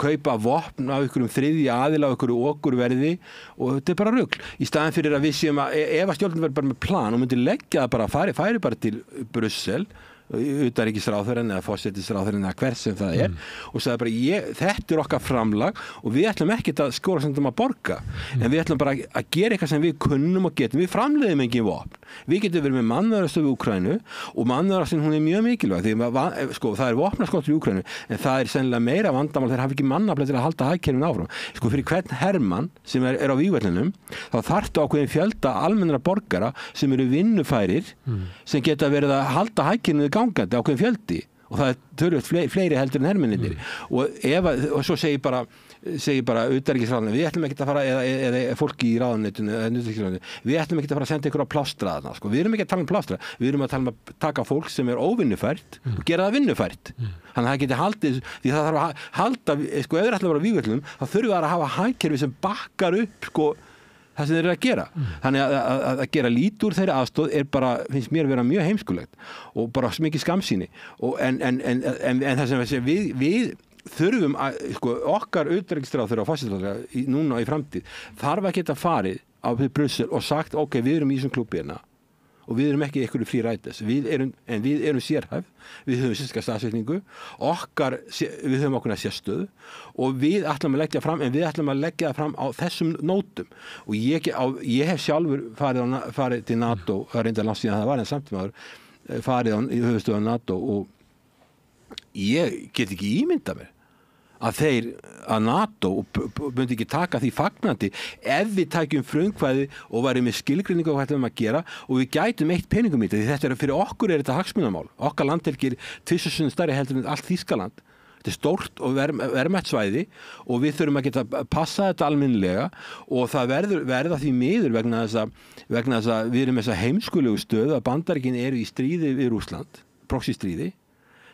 kaupa vopn af einhverjum þriðja aðila af einhverju okurverði og þetta er bara rugl. Í staðin fyrir að við séum að ef að stjórnvöld verður bara með plan og myndi leggja það bara, færi bara til Brussel utanríkisráðherrann eða forsætisráðherrann eða hver sem það og sagði bara þetta okkar framlag og við ætlum ekkert að skora sem að borga en við ætlum bara að gera eitthvað sem við kunnum og getum, við framleiðum engin vopn við getum verið með mannúðarstöð í Úkraínu og mannúðarstöð hún mjög mikilvæg því sko, það vopnaskortur í Úkraínu en það sennilega meira vandamál þeir hafa ekki mannafla til að halda hagkerfinu áfram sko fyrir hvern hermann sem er á vígvellinum þá þarftu ákveðin fjölda almennra borgara sem eru vinnufærir sem geta verið að halda hagkerfinu gangandi ákveðin fjöldi og það er tölvöld fleiri heldur en hermennir og svo segir bara utanríkisráðuneytinu við ætlum ekki að fara eða fólki í ráðuneytinu við ætlum ekki að fara að senda ykkur á plástra þarna sko. Við erum ekki að tala um plástra við erum að tala um að taka fólk sem er óvinnufært og gera það vinnufært þannig að það geti haldið því það þarf að halda sko, ef þeir ætla að vera á vígvöllum þá þurfa það að hafa hagkerfi sem bakkar upp sko það sem þeir eru að gera. Þannig að gera lít úr þeirri aðstóð er bara, finnst mér vera mjög heimskulegt og bara mikið skammsýni. En það sem við þurfum að, sko, okkar utanríkisráðherra og forsætisráðherra núna í framtíð þarf að geta farið á Brussel og sagt, ok, við erum í þessum klúbbi hérna og við erum ekki einhverju free riders við erum sérhæf við höfum sérstaka staðsetningu við höfum okkur sérstöðu og við ætlum að leggja fram en við ætlum að leggja það fram á þessum nótum og ég hef sjálfur farið til NATO það reyndar langt síðan það var en samtímaður farið í höfuðstöðu NATO og ég get ekki ímyndað mér að NATO myndi ekki taka því fagnandi ef við tækjum frumkvæði og væri með skilgreiningu á hvað ætlum að gera og við gætum eitt peningum í þetta því þetta fyrir okkur er þetta hagsmunamál okkar landhelgir tvisvar stærri heldur en allt Þýskaland þetta er stórt og verðmætt svæði og við þurfum að geta passa þetta almennilega og það verða því miður vegna þess að við erum með þessa heimskulegu stöð að Bandaríkin eru í stríði við Rússland proxy stríði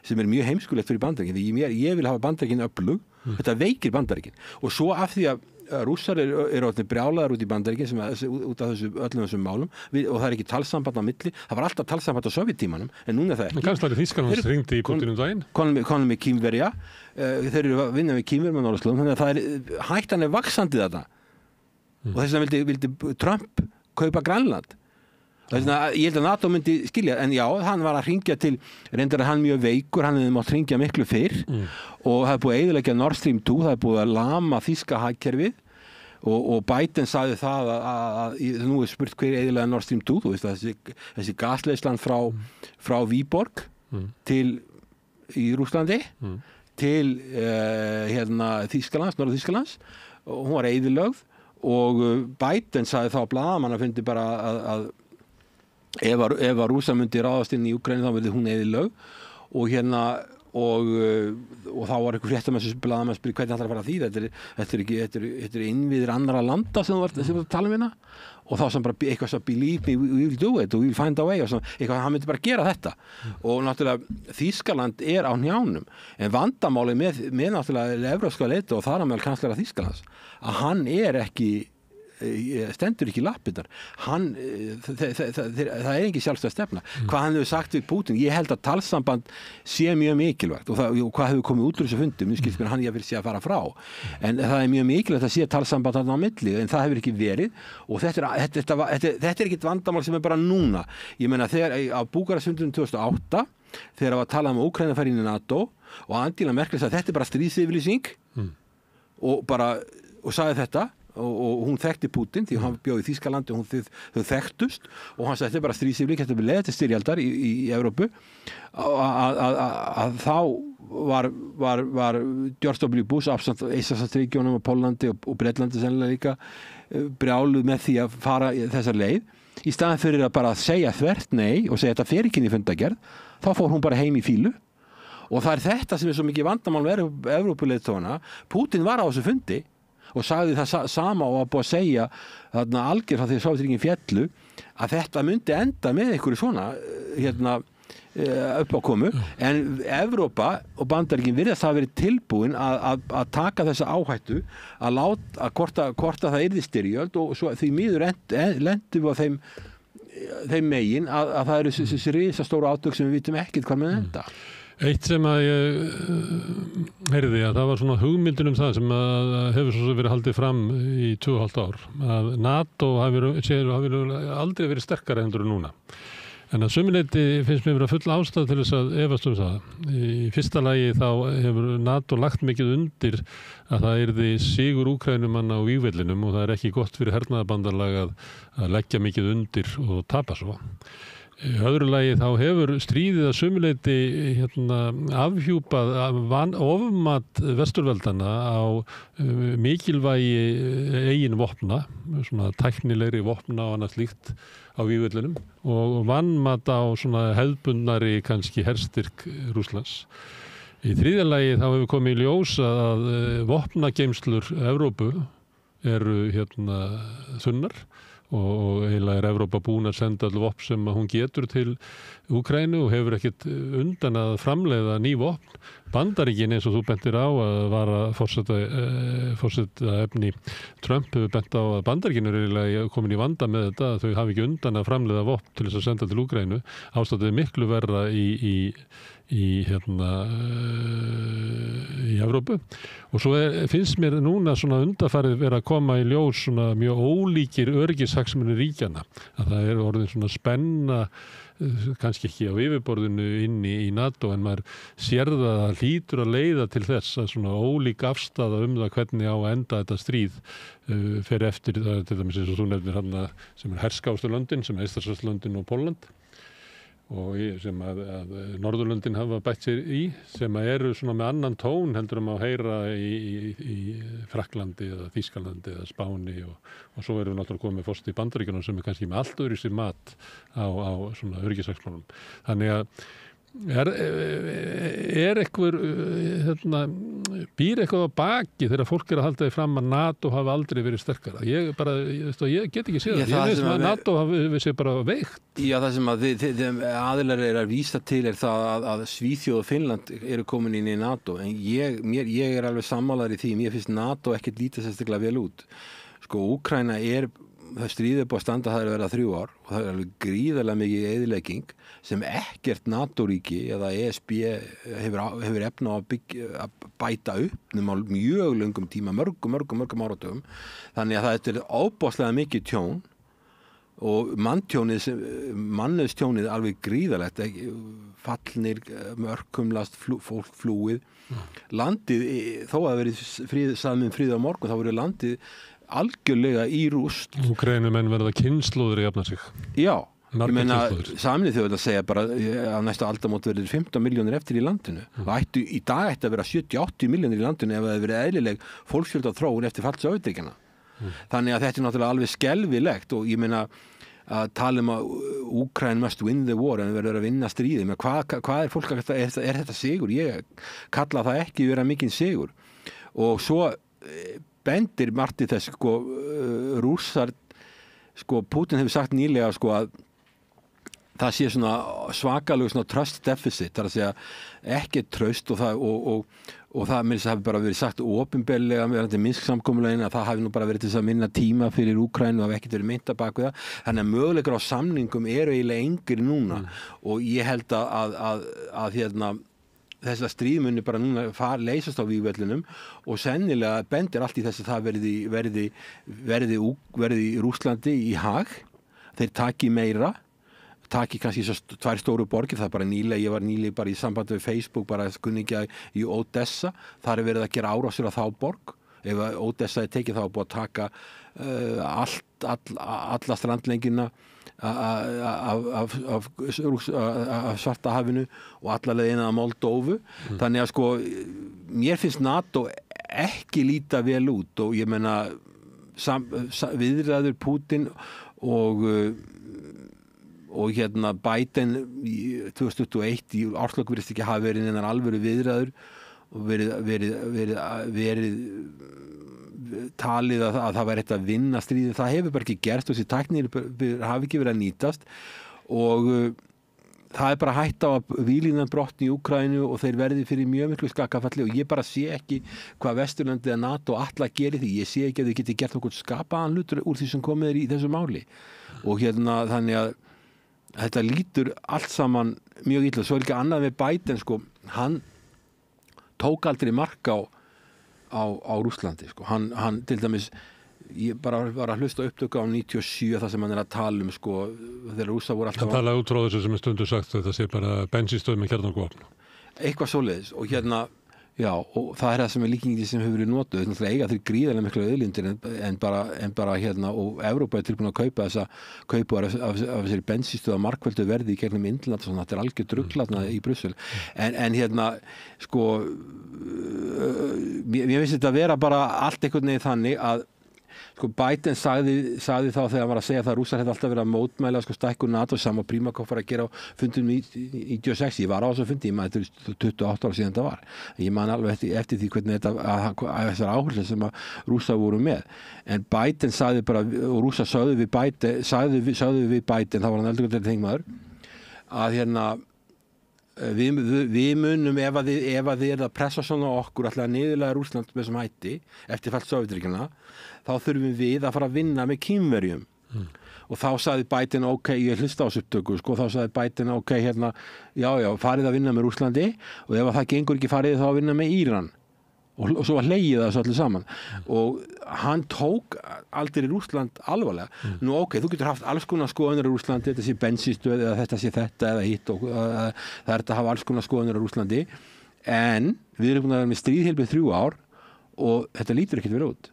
sem er mjög heimskulegt fyrir Bandaríkin því ég vil hafa Bandaríkin öflug þetta veikir Bandaríkin og svo af því að Rússar eru brjálaðar út í Bandaríkin út af öllum þessum málum og það er ekki talsamband á milli það var alltaf talsamband á sovjettímanum en núna er það ekki Kanslari Þýskalands hringdi í Putin daginn konum með Kínverja þeir eru að vinna með Kínverjum á Norðurslóðum þannig að það er hættan er vaxandi þetta og þess vegna vildi Trump kaupa Grænland ég held að NATO myndi skilja en já, hann var að hringja til reyndar að hann mjög veikur, hann hefði mátt hringja miklu fyrr og það er búið að eyðileggja Nord Stream 2, það er búið að lama þýska hagkerfið og Biden sagði það að nú er spurt hver eyðilega Nord Stream 2 þú veist að þessi gasleiðslan frá Viborg til í Rússlandi til Þýskalands, Norður-Þýskalands og hún var eyðilögð og Biden sagði þá að blaðamannafundi bara að ef að Rússa myndi ráðast inn í Úkraínu þá verði hún eyðilögð og þá var einhver fréttamenn sem blaðamenn spyrir hvernig ætlar að fara því þetta er innviðir annarra landa sem þú var að tala um hérna og þá sem bara eitthvað sem believe me, we will do it, we will find a way og eitthvað, hann myndi bara gera þetta og náttúrulega Þýskaland er á hnjánum en vandamáli með náttúrulega evrópska leyti og þar á meðal kanslara Þýskalands að hann er ekki stendur ekki lappirnar það er ekki sjálfstæð stefna hvað hann hefur sagt við Putin ég held að talsamband sé mjög mikilvægt og hvað hefur komið út úr þessu fundum hann ég vil sé að fara frá en það er mjög mikilvægt að sé talsamband þarna á milli en það hefur ekki verið og þetta er ekki vandamál sem er bara núna ég meina þegar á Búkarestfundinum 2008 þegar það var að tala um Úkraína færi inn í NATO og Angela Merkel sagði þetta er bara stríðsyfirlýsing og sagði þetta og hún þekkti Putin því hann bjóð í Þýskalandi og þau þekktust og hann sagði þetta er bara stríðsyfirlýsing þetta er leið til styrjaldar í Evrópu að þá var George W. Bush ásamt Eystrasaltsríkjunum og Póllandi og Bretlandi sennilega líka brjáluð með því að fara þessar leið í staðan fyrir að bara segja þvert nei og segja þetta fer ekki inn í fundargerð þá fór hún bara heim í fílu og það er þetta sem er svo mikið vandamál með Evrópuleiðtogana Putin var á þessu fundi og sagði það sama og var búið að segja þarna algjör frá því að Sovétríkin féllu að þetta myndi enda með einhverju svona uppákomu en Evrópa og Bandaríkin virðast hafa verið tilbúin að taka þessa áhættu að hvort það yrði styrjöld og svo því miður lendum við á þeim megin að það eru þessi risastóru átök sem við vitum ekkert hvað með enda Eitt sem að ég heyrði að það var svona hugmyndin það sem að hefur svo verið haldið fram í 2,5 ár að NATO hafi aldrei verið sterkara endur en núna En að sumuleyti finnst mér vera full ástæð til þess að efast það. Í fyrsta lagi þá hefur NATO lagt mikið undir að það yrði sigur Úkraínumanna á vígvellinum og það ekki gott fyrir hernaðarbandalag að leggja mikið undir og tapa svo. Í öðru lagi þá hefur stríðið að sumuleyti afhjúpað ofmat vesturveldana á mikilvægi eigin vopna, svona tæknilegri vopna og annað slíkt á vígvellinum og vanmat á svona hefðbundnari kannski herstyrk Rússlands. Í þriðja lagi þá hefur komið í ljós að vopnageymslur Evrópu eru þunnar og eiginlega Evrópa búin að senda all vopn sem hún getur til Úkraínu og hefur ekkert undan að framleiða ný vopn. Bandaríkin eins og þú bentir á að vara forseta efni Trump hefur bent á að Bandaríkin eru eiginlega komin í vanda með þetta að þau hafi ekki undan að framleiða vopn til þess að senda til Úkraínu. Ástandið miklu verra í Evrópu og svo finnst mér núna svona undanfarið vera að koma í ljós svona mjög ólíkir öryggishagsmunir ríkjanna að það orðin svona spenna kannski ekki á yfirborðinu inni í NATO en maður sér það að hlýtur að leiða til þess að svona ólík afstaða það hvernig á að enda þetta stríð fer eftir það til dæmis eins og þú nefnir hann sem herskástu löndin sem Eystrasaltslöndin og Pólland og sem að Norðurlöndin hafa bætt sér í sem eru svona með annan tón heldur að heyra í Frakklandi eða Þýskalandi eða Spáni og svo erum við náttúrulega komið fórst í Bandaríkjunum sem kannski með allt öðruvísi mat á svona öryggishagsmunum. Þannig að einhver býr eitthvað á baki þegar fólk að halda því fram að NATO hafi aldrei verið sterkara. Ég get ekki séð það. Ég veist að NATO hafi séð bara veikt. Já, það sem að aðilar að vísa til það að Svíþjóð og Finnland eru komin inn í NATO en ég alveg sammálaður í því. Mér finnst NATO ekkert lítið sérstaklega vel út. Sko, Úkraína það stríðið búið að standa það að vera 3 ár og það alveg gríðarlega mikið eyðilegging sem ekkert NATO-ríki eða ESB hefur efna að bæta upp á mjög löngum tíma, mörgum áratugum. Þannig að þetta óbáslega mikið tjón og mannauðstjónið alveg gríðarlegt, fallnir, mörkumlast, fólk flúið. Landið, þó að verið saman frið á morgun, þá verið landið algjörlega í rúst. Úkraínumenn verða kynslóðir í jafna sig. Já, ég meina Sameinuðu þjóðirnar segja bara að næstu aldamót verður 15 milljónir eftir í landinu. Í dag ætti að vera 70-80 milljónir í landinu ef það hefur verið eðlileg fólksfjölda þróun eftir falls Sovétríkjanna. Þannig að þetta náttúrulega alveg skelfilegt og ég meina að tala að Ukraine must win the war en verður að vinna stríði. Hvað fólk að er þetta sigur? Ég kalla það ekki vera mikinn sigur. Og svo bendir margt í þess rússar Putin hefur sagt nýlega að það sé svona svakalega svona trust deficit, það að segja ekki traust og það með þess að hafi bara verið sagt opinberlega með Minsk-samkomulaginu að það hafi nú bara verið til þess að minna tíma fyrir Úkraínu og hafi ekkert verið mynda bak við það. Þannig að möguleikar á samningum eru eiginlega engir núna og ég held að þess að stríðmunni bara núna leysast á vígvellinum og sennilega bendir allt í þess að það verði Rússlandi í hag, þeir taki meira, taki kannski svo 2 stóru borgir, það er bara nýlega, ég var nýlega bara í sambandi við Facebook, bara kunningja í Odessa, þar verið að gera árásir á þá borg, ef Odessa tekið þá búið að taka alla strandlengina af Svartahafinu og alla leiðina að Moldóvu. Þannig að mér finnst NATO ekki líta vel út og ég meina viðræður Putin og Biden í 2021 í árslok virðist ekki hafa verið einar alvöru viðræður og verið talið að það væri hægt að vinna stríðið. Það hefur bara ekki gerst og þessi tæknir hafi ekki verið að nýtast og það er bara hægt á að víglínan brotni í Úkraínu og þeir verði fyrir mjög miklu skakafalli og ég bara sé ekki hvað Vesturlöndin eða NATO ætla að gera því. Ég sé ekki að þau geti gert okkur skapaðan hlutur úr því sem komið er í þessu máli og þannig að þetta lítur allt saman mjög illa. Svo er ekki annað með Biden hann tók aldrei mark á Rússlandi. Hann til dæmis ég bara var að hlusta upptöku á 97 þar sem hann að tala sko, þegar Rússar voru alltaf... Það talaði út frá þessu sem stundu sagt að þetta sé bara bensínstöð með kjarnorkuvopn. Eitthvað svoleiðis og já, og það það sem líkingi sem hefur verið notuð, þannig að eiga þeir gríðarlega miklu auðlindir en bara og Evrópa tilbúin að kaupa af þessari bensínstöð á margföldu verði í gegnum Indland og svona, þetta algjör drugglatna í Brussel en sko mér finnst þetta að vera bara allt einhvern veginn þannig að sko Biden sagði þá þegar hann var að segja það að Rússar hefði alltaf verið að mótmæla sko stækkun NATO sama Primakov var að gera á fundum í 96, ég var á þessu fundi, ég man þetta 28 ára síðan þetta var, ég man alveg eftir því hvernig þessar áherslu sem að Rússar voru með, en Biden sagði bara, og Rússar sagði við Biden, þá var hann eldurgöldur þingmaður, að við munum ef að þið að pressa svona okkur alltaf niðurlega Rússland með sem hætti eftir fall Sovétríkjanna þá þurfum við að fara að vinna með Kínverjum og þá sagði Biden ok, ég hlusta á þessu upptöku sko, þá sagði Biden ok, já, farið að vinna með Rússlandi og ef það gengur ekki farið þá að vinna með Íran og svo var hlegið það svo allir saman og hann tók aldrei Rússland alvarlega nú ok, þú getur haft alls konar skoðanir á Rússlandi, þetta sé bensínstöð eða þetta sé þetta eða hitt og það er að hafa alls konar skoðanir á Rússlandi en við erum búin að vera með stríðheilbið 3 ár og þetta lítur ekkert verið út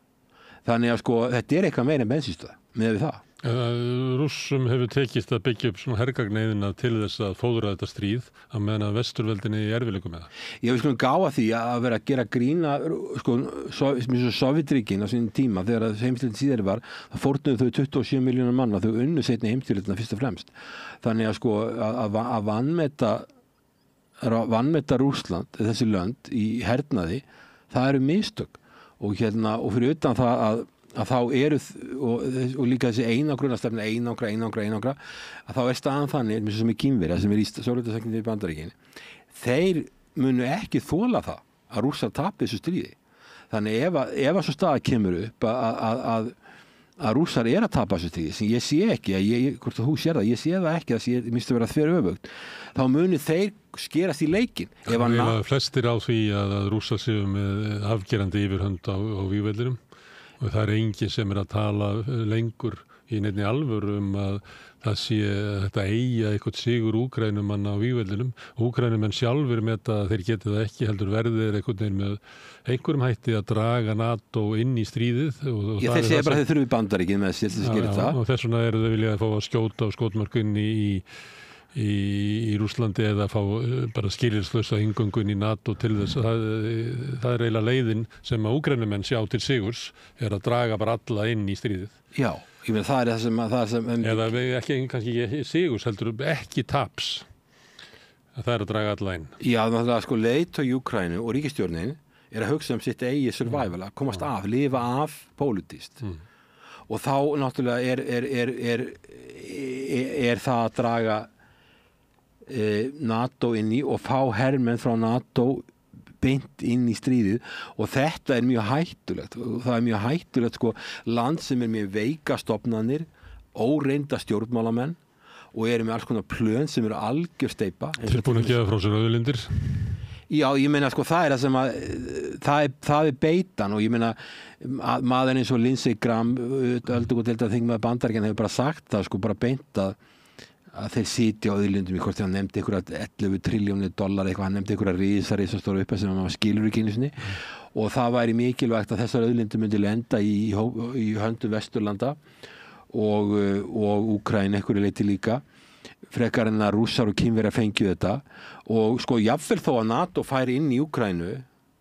þannig að sko þetta er eitthvað meira en bensínstöð með við það Rússum hefur tekist að byggja upp svona hergagneiðina til þess að fóðra þetta stríð að meðan að vesturveldinni í erfiðleikum með það. Ég vil sko gáfa því að vera að gera grína sko Sovétríkin á sínum tíma þegar heimstyrjöldin síðar var það fórnuðu þau 27 milljónar manna þau unnu seinni heimstyrjöldina fyrst og fremst. Þannig að sko að vanmeta Rússland þessi lönd í hernaði það eru mistök og fyrir utan það að þá eru og líka þessi einangrunarstefna einangra að þá er staðan þannig eins og sem í Kínverja sem í Sovétríkjunum í Bandaríkjunum þeir munu ekki þola það að Rússar tapi þessu stríði þannig ef að svo staða kemur upp að Rússar að tapa þessu stríði sem ég sé ekki hvort þú sér það, ég sé það ekki það minnst að vera þveröfugt þá munu þeir skerast í leikinn flestir á því að Rússar séu með afgerandi yfirhönd á vígvellinum og það enginn sem að tala lengur í neinni alvöru að það sé þetta eiga eitthvað sigur Úkraínumanna á vígvellinum. Úkraínumenn sjálfur með að þeir geti það ekki heldur verðir einhvern veginn með einhverjum hætti að draga NATO inn í stríðið. Þeir segja bara að þeir þurfi Bandaríkin með sér til þess að gera það. Og þess vegna eru þau viljað að fá að skjóta á skotmörkunni í Rússlandi eða fá bara skilyrðislausa inngöngu inn í NATO til þess að það er eiginlega leiðin sem að Úkraínumenn sjá til sigurs að draga bara alla inn í stríðið. Já, ég meina það er það sem eða kannski ekki sigurs heldur ekki taps að það að draga alla inn. Já, þannig að sko leiðtogi Úkraínu og ríkisstjórnin að hugsa sitt eigið survival að komast af, lifa af pólitískt og þá náttúrulega er það að draga NATO inn í og fá hermenn frá NATO beint inn í stríðið og þetta er mjög hættulegt og það er mjög hættulegt sko land sem með veika stofnanir, óreynda stjórnmálamenn og með alls konar plön sem algjör steypa. Þeir búin að gefa frá sér auðlindir? Já, ég meina sko það það sem að það beitan og ég meina maður eins og Lindsey Graham öldungadeildarþingmaður þingmaður Bandaríkjanna hefur bara sagt það sko bara beint að þeir sitja á auðlindum í hvort hann nefndi einhverja 11 triljónir dollar eitthvað, hann nefndi einhverja risastóra upphæð sem maður skilur ekki einu sinni og það væri mikilvægt að þessar auðlindir myndi lenda í höndum Vesturlanda og Úkraínu einhverju leyti líka frekar en að Rússar og Kínverjar fengju þetta og sko jafnvel þó að NATO færi inn í Úkraínu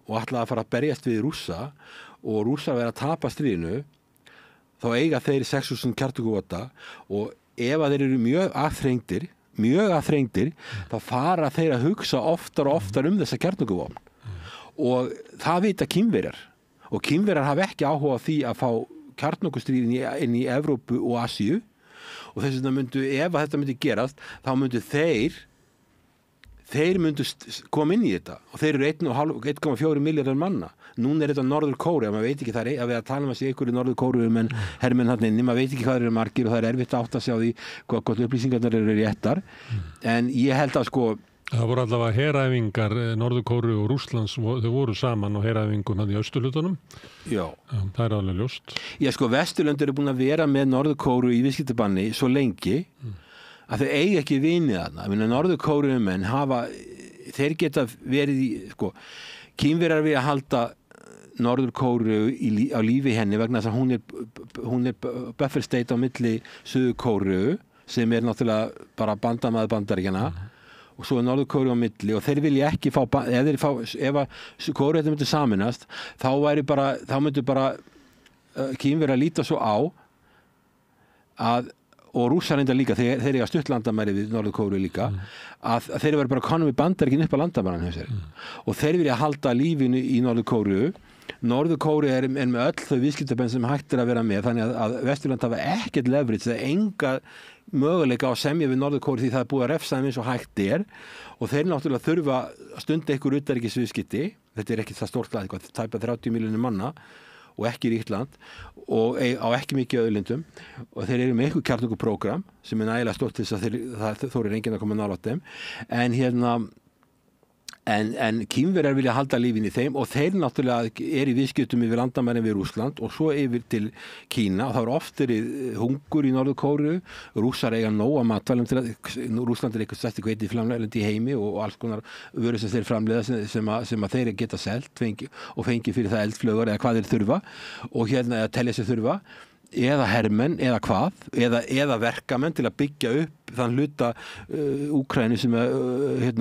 og ætlaði að fara að berjast við Rússa og Rússar vera að tapa stríðinu þá eiga þeir 6.000 kjarnorkuvopna og ef að þeir eru mjög aðþrengdir þá fara þeir að hugsa oftar og oftar þessa kjarnorkuvopn og það vita Kínverjar og Kínverjar hafa ekki áhuga á því að fá kjarnorkustríðin inn í Evrópu og Asíu og þess vegna ef að þetta myndi gerast þá myndu þeir myndu koma inn í þetta og þeir eru 1,4 milljarðar manna. Núna þetta Norður Kórea, maður veit ekki það að við að tala að sé einhverju Norður Kórea hermenn hann inni, maður veit ekki hvað margir og það erfitt að átta sig á því hvort upplýsingarnar eru réttar en ég held að sko Það voru allavega heræfingar Norður-Kóru og Rússlands, þau voru saman á heræfingum hann í austurhlutunum. Já. Það er alveg ljóst. Já, sko, Vesturlönd eru búin að vera með Norður-Kóru í viðskiptabanni svo lengi að þau eigi ekki vinið þarna. Norður-Kórumenn þeir geta verið í, sko, Kínverjar við að halda Norður-Kóru á lífi henni vegna þess að hún er buffer state á milli Suður-Kóru sem er náttúrulega bara bandamaður Bandaríkjanna og svo er Norður-Kóru á milli og þeir vilja ekki fá, ef að Kóru myndi saminast, þá myndi bara Kínverjar líta svo á og Rússar enda líka, þeir eiga stuttlandamæri við Norður-Kóru líka, að þeir verður bara konum við Bandaríkin upp á landamæran hjá sér og þeir vilja halda lífinu í Norður-Kóru. Norður-Kóru er með öll þau viðskiptabenn sem hægt er að vera með, þannig að Vesturland hafa ekkert leverage, það er enga möguleika á að semja við Norður-Kóru því það er búið að refsa þeim eins og hægt er og þeir náttúrulega þurfa að stunda ykkur utanríkisviðskipti, þetta er ekki það stórt land, tæpa 30 milljónir manna og ekki ríkt land og á ekki mikið auðlindum og þeir eru með ykkur kjarnorkuprógram sem er nægilega stórt til þess að þó er enginn að koma nálægt þeim en Kínverjar vilja halda lífin í þeim og þeir náttúrulega í viðskiptum yfir landamærin við Rússland og svo yfir til Kína og það eru oft hungur í Norður-Kóru, Rússar eiga nóg að matvælum til að Rússland er eitthvað stærsti hveiti framleiðandi í heimi og alls konar vörur sem þeir framleiða sem að þeir geta selt og fengi fyrir það eldflögur eða hvað þeir þurfa og eða telja sér þurfa eða hermenn, eða hvað, eða verkamenn til að byggja upp þann hluta Úkraínu sem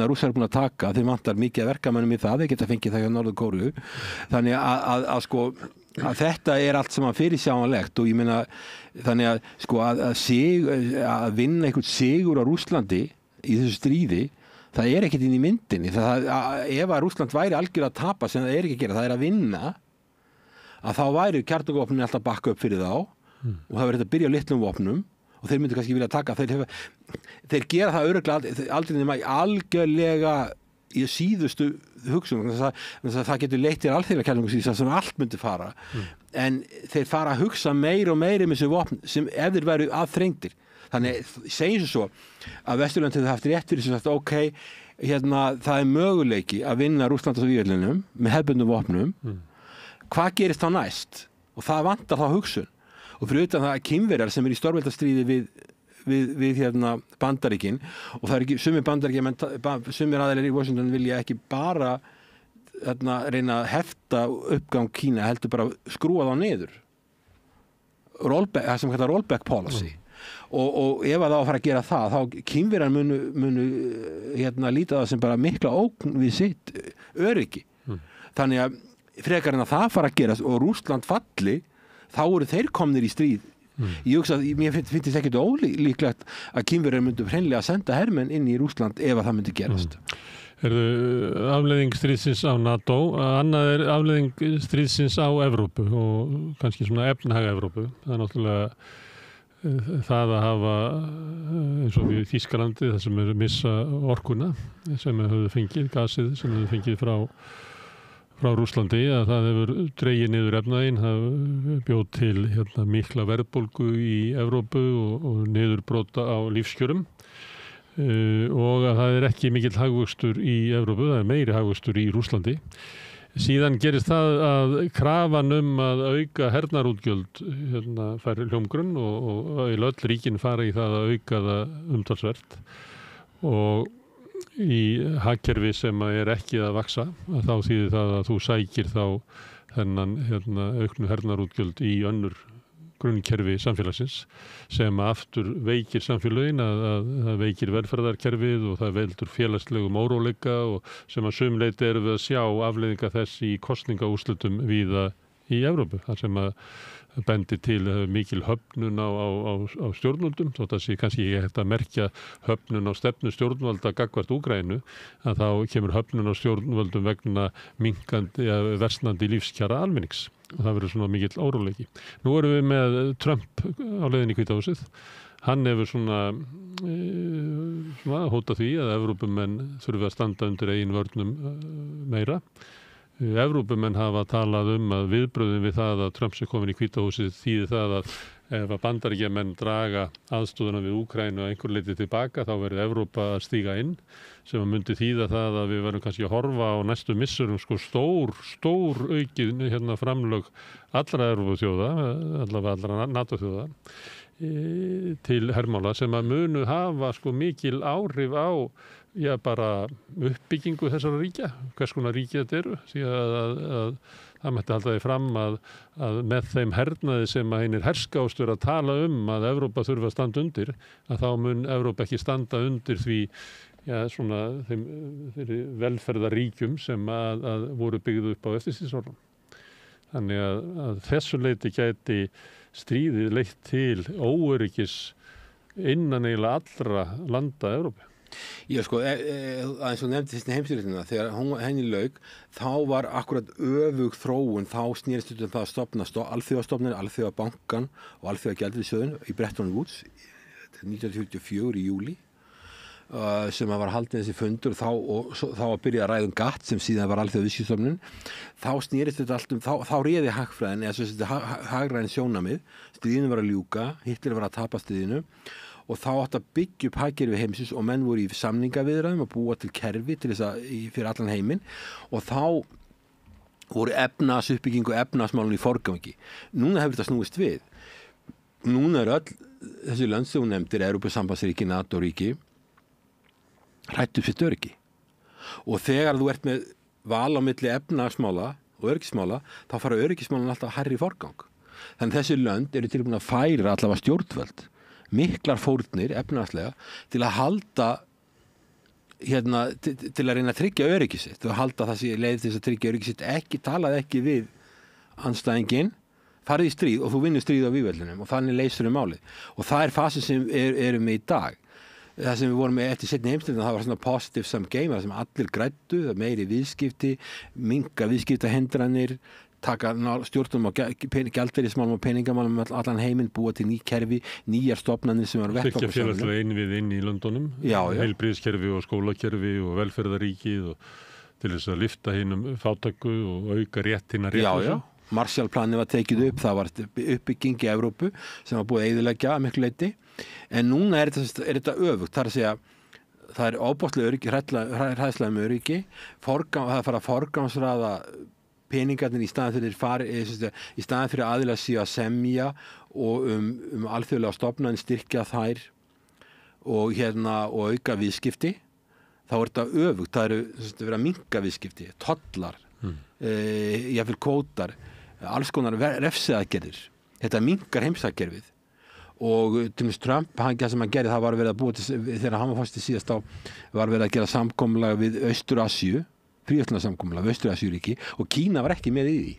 Rússar er búin að taka, þeir vantar mikið verkamennum í það, þeir geta fengið það hjá Norður-Kóru þannig að þetta er allt saman fyrirsjáanlegt og ég meina þannig að sko að vinna einhvern sigur á Rússlandi í þessu stríði það er ekkert inn í myndinni ef að Rússland væri algjörlega að tapa sem það er ekki að gera, það er að vinna að þá væri kjarnorkuvopnin alltaf bakka upp fyrir þá og það verður þetta að byrja á litlum vopnum og þeir myndu kannski vilja taka þeir gera það örugglega aldrei nema algjörlega í síðustu hugsun það getur leitt til alþjóðlega kjarnorkustríðs sem allt myndi fara en þeir fara að hugsa meir og meir um þessu vopn sem ef þeir væru aðþrengdir þannig segjum svo að Vesturlönd hefur haft rétt fyrir sem sagt ok það er möguleiki að vinna Rússland og Víetnam með hefðbundnum vopnum hvað gerist þá næst? Og það vantar þá hugsun. Og fyrir utan það að Kínverjar sem í stórveldastríði við Bandaríkin og það ekki, sumir aðeinar í Washington vilja ekki bara reyna að hefta uppgang Kína heldur bara skrúa þá niður. Það sem kallar rollback policy. Og ef það á að fara að gera það, þá Kínverjar munu líta það sem bara mikla ógn við sitt öryggi. Þannig að frekar en að það fara að gerast og Rússland falli, þá eru þeir komnir í stríð. Ég hugsa að mér finnst þetta ekkert ólíklegt að Kínverjar myndu hreinlega að senda hermenn inn í Rússland ef að það myndi gerast. Afleiðing stríðsins á NATO, annað er afleiðing stríðsins á Evrópu og kannski svona efnahag Evrópu. Það er náttúrulega það að hafa eins og við Þýskalandi það sem missa orkuna sem höfðu fengið, gasið sem höfðu fengið frá Rússlandi að það hefur dregið niður efnaðinn, það bjóð til mikla verðbólgu í Evrópu og niðurbrota á lífskjörum og að það er ekki mikill hagvöxtur í Evrópu, það er meiri hagvöxtur í Rússlandi. Síðan gerist það að krafan að auka hernarútgjöld fær hljómgrunn og öll ríkin fara í það að auka það umtalsvert og í hagkerfi sem er ekki að vaxa að þá þýðir það að þú sækir þá þennan auknu hernarútgjöld í önnur grunnkerfi samfélagsins sem aftur veikir samfélögin að veikir velferðarkerfið og það veldur félagslegum óróleika og sem að sumleyti erum við að sjá afleiðinga þess í kosningaúrslitum víða í Evrópu þar sem að bendi til mikil höfnun á stjórnvöldum, þótt að sé kannski ekki hægt að merkja höfnun á stefnu stjórnvalda gagnvart Úkraínu, að þá kemur höfnun á stjórnvöldum vegna minkandi eða versnandi lífskjara almennings og það verður svona mikill óróleiki. Nú erum við með Trump á leiðinni í Hvíta húsið. Hann hefur svona hótað því að Evrópumenn þurfi að standa undir eigin vörnum meira. Evrópumenn hafa talað að viðbrögðin við það að Trump sé komin í Hvíta húsið þýði það að ef að Bandaríkjamenn draga aðstöðuna við Úkraínu að einhver leiti tilbaka, þá verður Evrópa að stíga inn, sem að myndi þýða það að við verðum kannski að horfa á næstu missurum sko stór aukið framlög allra Evrópuþjóða, allavega allra NATO-þjóða, til hermála sem að munu hafa sko mikil áhrif á bara uppbyggingu þessara ríkja, hvers konar ríki þetta eru, því að það mætti halda því fram að með þeim hernaði sem að einir herskástur að tala að Evrópa þurfa að standa undir, að þá mun Evrópa ekki standa undir því svona þeim velferðaríkjum sem að voru byggð upp á eftirstríðsárunum. Þannig að þessu leyti gæti stríðið leitt til óöryggis innan eiginlega allra landa Evrópu. Já, sko, eins og nefndi þessi heimsstyrjöldina, þegar henni lauk, þá var akkurat öfug þróun, þá snerist það að stofna alþjóðastofnun, alþjóðabankan og alþjóðagjaldeyrisjóðinn í Bretton Woods 1944 í júlí, sem var haldið þessi fundur og þá að byrja að ræða GATT sem síðan var alþjóðaviðskiptastofnun. Þá snerist þetta allt þá réði hagfræðin, eða svo hagræðin sjónamið, stríðinu var að ljúka, Hitler var að tapa stríðinu, og þá átti að byggja upp hagkerfi heimsins og menn voru í samningaviðræðum að búa til kerfi til fyrir allan heiminn, og þá voru efnahagsuppbygging og efnahagsmálin í forgangi. Núna hefur þetta snúist við. Núna öll þessi lönd sem hún nefndir, Evrópusambandsríki, NATO-ríki, hrætt upp sitt öryggi. Og þegar þú ert með val á milli efnahagsmála og öryggismála, þá fara öryggismálin alltaf hærri í forgang. Þannig þessi lönd eru tilbúin að færa allavega stjórnvöld miklar fórnir efnahagslega til að halda til að reyna að tryggja öryggi sitt, til að halda þessi leið til þess að tryggja öryggi sitt, talaði ekki við andstæðinginn, farið í stríð og þú vinnur stríð á vígvellinum og þannig leysur málið. Og það er fasin sem erum með í dag. Það sem við vorum með eftir seinni heimsstyrjöldina, það var svona positive sum game, það sem allir græddu, meiri viðskipti, minnka viðskiptahindranir, taka stjórnum á gjaldeyrismálum og peningamálum allan heiminn, búa til ný kerfi, nýjar stofnanir sem var Styrkja félagslega innvið inn í löndunum, heilbrigðiskerfi og skólakerfi og velferðaríkið og til þess að lyfta hinum fátæku og auka rétt hinna réttlausu. Marshallplanið var tekið upp, það var uppbygging í Evrópu sem var búið að eyðileggja að miklu leyti, en núna er þetta öfugt, það er að segja það er óbóðslega öryggi, hræðslega með öryggi, það er að forgangsraða peningarnir í staðan fyrir aðilar síðan að semja og alþjóðlega stofnanir styrkja þær og auka viðskipti, þá er þetta öfugt, það eru verið að minnka viðskipti, tollar, jafnvel kvótar, alls konar refsiaðgerðir, þetta minnkar heimsagkerfið. Og til dæmis Trump, það sem hann gerði, það var verið að búa til, þegar hann var fast í síðast á, var verið að gera samkomulag við Austur-Asíu, fríverslunarsamkomulag við Austur-Asíuríki, og Kína var ekki með í því.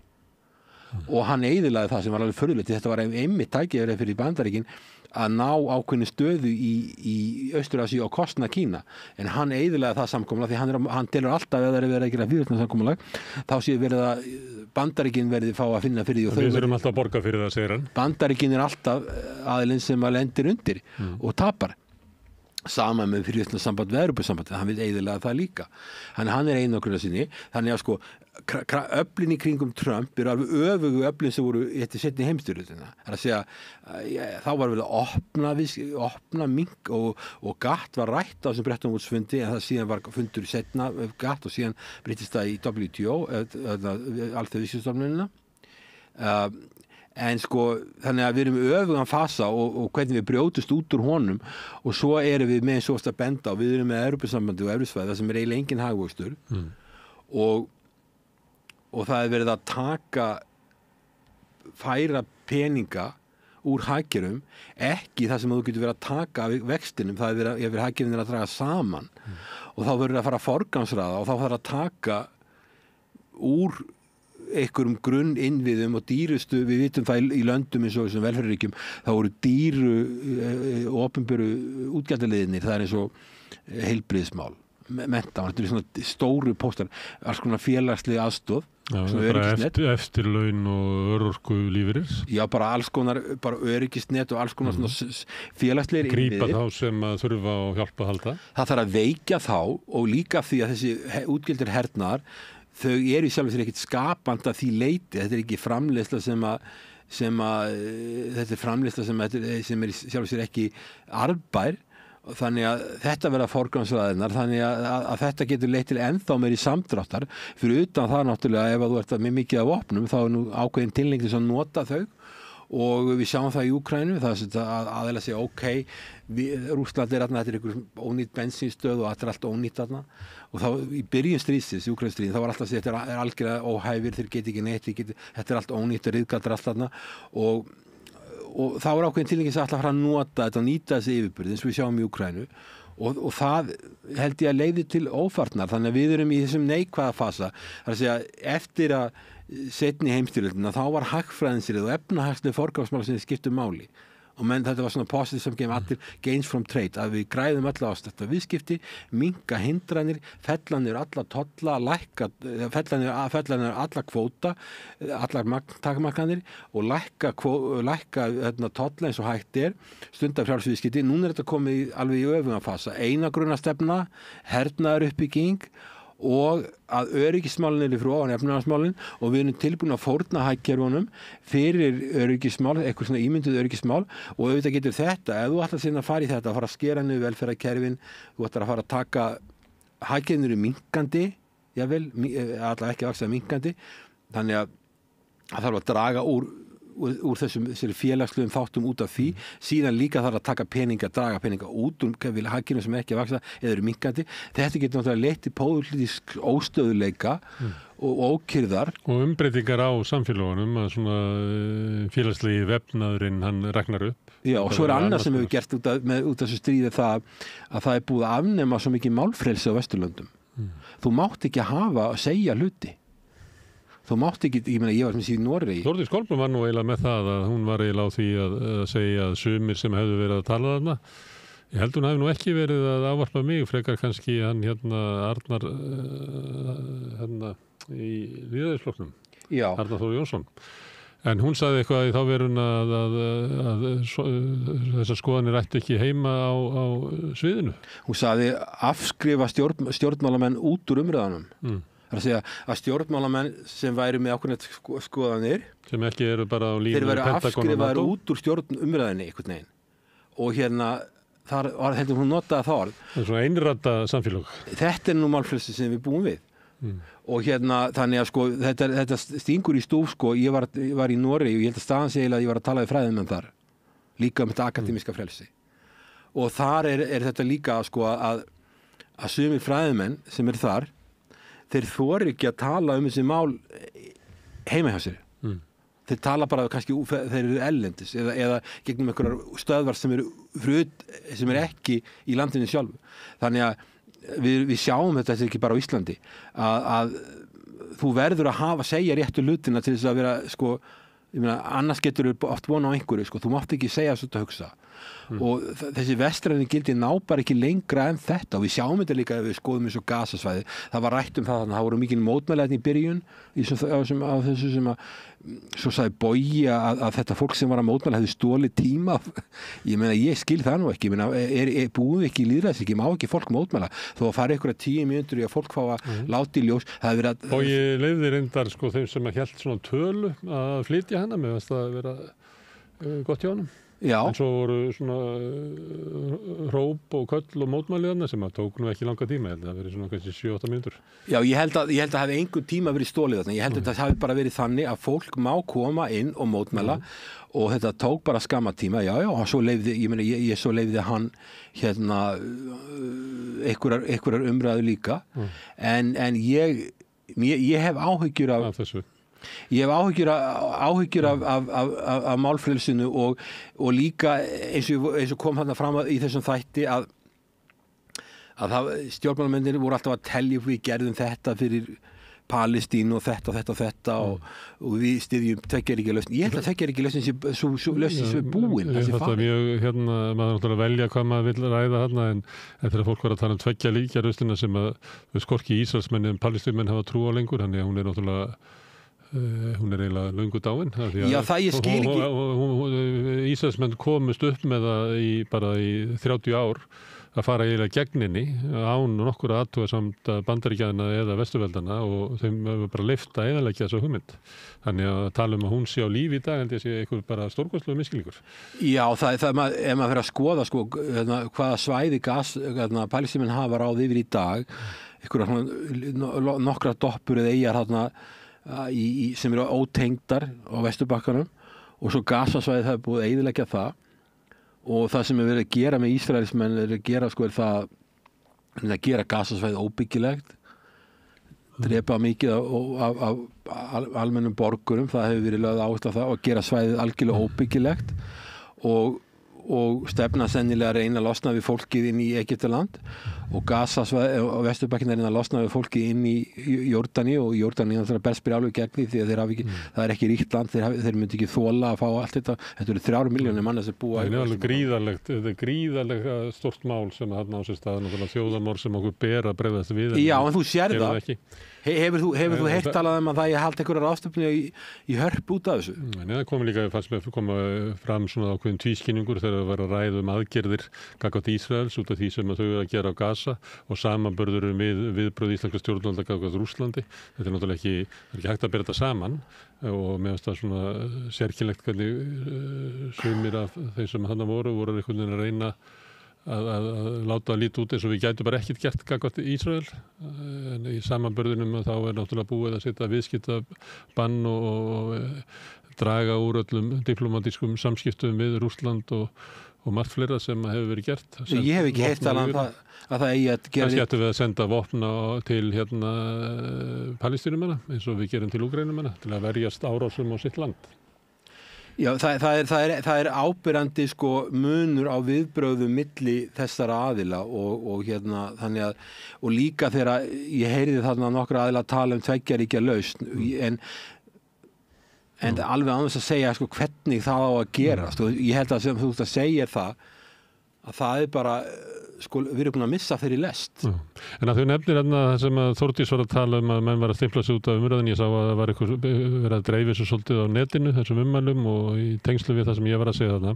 Og hann eyðilagði það sem var alveg furðulegt, þetta var einmitt tækifæri fyrir Bandaríkin að ná ákveðnu stöðu í Austur-Asíu á kostnað Kína, en hann eyðilagði það samkomulag því hann telur alltaf að það er verið að gera fríverslunarsamkomulag, þá séu verið að Bandaríkin verði fá að finna fyrir því og við þurfum alltaf að borga fyrir það, segir hann. Bandaríkin er alltaf aðilinn sem að lendir undir og tapar. Sama með fríverslunarssamband við Evrópusambandið, hann vil eyðilega það líka. Hann er einangrun sinni, þannig að sko öflin í kringum Trump eru alveg öfugu öflin sem voru eftir seinni heimsstyrjöldina. Það er að segja, þá var vel að opna mink og GATT var rætt á þessum Bretton Woods fundi, en það síðan var fundur setna GATT og síðan breyttist það í WTO, alþjóðaviðskiptastofnunina. En sko, þannig að við erum öfugan fasa og hvernig við brjótust út úr honum, og svo erum við með svo að benda og við erum með Evrópusambandi og Evrusvæði sem er eiginlega engin hagvöxtur og það er verið að færa peninga úr hagkerfum, ekki það sem þú getur verið að taka af vextinum, það er verið hagkerfin að draga saman og þá verður að fara að forgangsraða og þá þarf að taka úr einhverjum grunn innviðum og dýrustu, við vitum það í löndum eins og þessum velferðaríkjum, þá voru dýru og opinberu útgjaldaliðinir, það er eins og heilbrigðismál, mennta, þetta er svona stóru póstar, alls konar félagslega aðstoð, eftirlaun og örorkulífeyrir. Já, bara alls konar, bara öryggisnet og alls konar svona félagslegir innviðir. Grípa þá sem að þurfa og hjálpa að halda. Það þarf að veikja þá og líka því að þessi útgjaldir hernaðar, þau eru sjálfur sér ekkert skapandi að því leiti, þetta er ekki framleiðsla sem að sem að þetta framlista sem er sjálf sér ekki arðbær, þannig að þetta verða forgangsraðirnar, þannig að þetta getur leitt til ennþá meiri samdráttar. Fyrir utan það náttúrulega, ef þú ert með mikið af vopnum, þá er nú ákveðin tilhneiging til að nota þau, og við sjáum það í Úkraínu, það er að aðeins segja ok, Rússland þetta er einhver ónýtt bensínstöð og þetta er allt ónýtt þarna, og þá í byrjun stríðsins, í Úkraínustríðin, þá var alltaf að segja þetta er algjörlega óhæfir, þeir geta ekki neitt, þetta er allt ónýtt og riðgaldar allt þarna, og þá er ákveðin tilhneiging að alltaf fara að nota þetta og nýta þessi yfirbyrði eins og við sjáum í Úkraínu, og það held ég að leiði til ófarnar, þannig að við erum í þessum neikvæða fasa, það er að segja eftir að seinni heimsstyrjöldina þá var hagfræðinsrið og efnahagsleg forgangsmál sem skiptu máli, og þetta var svona positive sem gefum allir gains from trade, að við græðum öll á þetta viðskipti, minnka hindranir, fella niður alla tolla, fella niður alla kvóta, allar takmarkanir og lækka tolla eins og hægt stunda frjálsviðskipti. Núna er þetta komið alveg í öfugafasa, einagrunastefna, hernaðaruppbygging og að öryggismálin eru frá ofan efnahagsmálin, og við erum tilbúin að fórna hagkerfunum fyrir öryggismál, eitthvað svona ímynduð öryggismál, og auðvitað getur þetta, ef þú ætlar síðan að fara í þetta, að fara að skera niður velferðarkerfin, þú ætlar að fara að taka hagkerfin eru minnkandi, jável, allavega ekki vaxta minnkandi, þannig að það þarf að draga úr þessari félagslegum þáttum út af því, síðan líka þarf að draga peninga út hagkerfum sem ekki að vaxa eða eru minnkandi. Þetta getur náttúrulega leitt til pólitísk óstöðuleika og ókyrðar. Og umbreytingar á samfélagunum, að svona félagslegi vefnaðurinn, hann ragnar upp. Já, og svo er annað sem hefur gert út af þessu stríði það að það er búið að afnema svo mikið málfrelsi á Vesturlöndum. Þú mátt ekki hafa að segja hluti. Þú mátt ekki, ég var sem sé í Noregi. Þórdís Kolbrún var nú eiginlega með það að hún var eiginlega á því að segja að sumir sem hefðu verið að tala þarna, ég held hún hefði nú ekki verið að ávarpa mig, frekar kannski hann Arnar í Lýðræðisflokknum, Arnar Þór Jónsson. En hún sagði eitthvað í þá verun að þessar skoðanir ættu ekki heima á sviðinu. Hún sagði afskrifa stjórnmálamenn út úr umræðanum. Það er að segja að stjórnmálamenn sem væri með ákveðnar skoðanir sem ekki eru bara á línu þeir væri afskrifaðir út úr stjórnumræðinni einhvern veginn, og þar heldur hún notaði það orð. Það er svona einradda samfélag. Þetta er nú málfrelsi sem við búum við. Og þannig að þetta stingur í stúf, ég var í Noregi og ég held að staðan segja að ég var að tala við fræðimenn þar, líka um þetta akademíska frelsi. Og þar er þetta líka að sumir fræðimenn sem er þar, þeir þori ekki að tala um þessi mál heima hjá sér. Þeir tala bara kannski, þeir eru ellendis eða gegnum einhverjar stöðvar sem er ekki í landinu sjálfu. Þannig að við sjáum þetta ekki bara á Íslandi, að þú verður að segja réttu hlutina til þess að vera, annars getur þú oft vona á einhverju, þú mátt ekki segja svo að hugsa. Og þessi vestræni gildi ná bara ekki lengra en þetta, og við sjáum þetta líka ef við skoðum eins og Gazasvæði, það var rætt um það, þannig að það voru mikil mótmæli í byrjun á þessu sem svo sagði Bogi að þetta fólk sem var að mótmæla hefði stólið tíma. Ég skil það nú ekki, búum við ekki í lýðræðisríki, má ekki fólk mótmæla þó að fara einhverja 10 mínútur í að fólk fá að láta í ljós. Bogi leyfði reyndar þeim sem að hélt svona tölu að flytja hana, með að vera gott hjá honum. Já. En svo voru svona hróp og köll og mótmæli þarna sem að tók nú ekki langa tíma, það verið svona kannski 7-8 mínútur. Já, ég held að það hefði einhver tíma verið stólið þarna, ég held að það hefði bara verið þannig að fólk má koma inn og mótmæla og þetta tók bara skamma tíma, og svo leyfði, svo leyfði hann einhverjar umræðu líka, en ég hef áhyggjur af þessu. Ég hef áhyggjur af málfrelsinu og líka eins og kom þarna fram í þessum þætti að stjórnmálamennir voru alltaf að telja við gerðum þetta fyrir Palestínu og þetta og við styðjum tveggjaríkja lausn. Ég held að tveggjaríkja lausn svo lausn sem búin. Ég fatt að mjög, maður náttúrulega velja hvað maður vil ræða þarna, en eftir að fólk var að tala um tveggjaríkja lausnina sem að skorki Ísraelsmenn en palestínmenn hafa trú á lengur, þannig að hún er náttúrulega hún er eiginlega löngu dáin. Já, það ég skil ekki. Ísraelsmenn komust upp með það bara í 30 ár að fara eiginlega gegninni án nokkur athugasamt Bandaríkjanna eða Vesturveldana og þeim hefur bara leyft að eyðileggja þessa hugmynd. Þannig að tala að hún sé á lífi í dag en þessi einhver bara stórkostlegur misskilningur. Já, ef maður fyrir að skoða sko, hvaða svæði Palestínumenn hafa ráð yfir í dag, nokkra doppur eða eyjar þarna sem eru ótengdar á Vesturbakkanum og svo Gazasvæðið það er búið að eyðileggja það. Og það sem er verið að gera með Ísraelsmenn er að gera sko að gera Gazasvæðið óbyggilegt, drepa mikið af almennum borgurum, það hefur verið lögð áhersla á það og gera svæðið algjörlega óbyggilegt og stefna sennilega að reyna að losna við fólkið inn í Egyptaland og Gazasvæðið og Vesturbakkin reyna að losna við fólkið inn í Jórdaníu og Jórdaníu er berst byrja alveg gegn því að þeir hafa ekki, það er ekki ríkt land, þeir myndi ekki þola að fá allt þetta eru 3 milljónir manna sem búa þetta er gríðarlega stórt mál sem þarna á sér stað, þjóðarmorð sem okkur ber að bregðast við. Já, en þú sér það. Hefur þú heyrt talað að það ég haldi einhverjar ráðstöfnu í hörp út af þessu? Nei, það kom líka koma fram svona ákveðin tvískinningur þegar það var að ræða aðgerðir gagnvart Ísraels út af því sem þau eru að gera á Gaza og samanburður viðbrögð íslenska stjórnvalda gagnvart Rússlandi. Þetta er náttúrulega ekki hægt að bera þetta saman og mér finnst það svona sérkennilegt hvernig sumir af þeir sem þarna voru einhvern veginn að reyna að láta lítið út eins og við gætum bara ekkert gert gagnvart Ísrael en í samanburðinum þá er náttúrulega búið að setja viðskiptabann og draga úr öllum diplomatískum samskiptum við Rússland og margt fleira sem hefur verið gert. Ég hef ekki heyrt að það eigi að gera. Kannski ættum við að senda vopna til Palestínumanna eins og við gerum til Úkraínumanna til að verjast árásum á sitt land. Já, það er ábyrjandi sko munur á viðbrögðum milli þessara aðila og þannig að og líka þegar ég heyrði þarna nokkra aðila tala tveggja ríkja lausn en alveg án þess að segja sko hvernig það á að gerast og ég held að sem þú ert að segja að það er bara sko við erum búin að missa þeirri lest. En að þau nefnir það sem að Þórdís var að tala að menn var að stimpla sig út af umræðin, ég sá að það var verið að dreifa þessu svolítið á netinu, þessum ummælum og í tengslu við það sem ég var að segja þarna.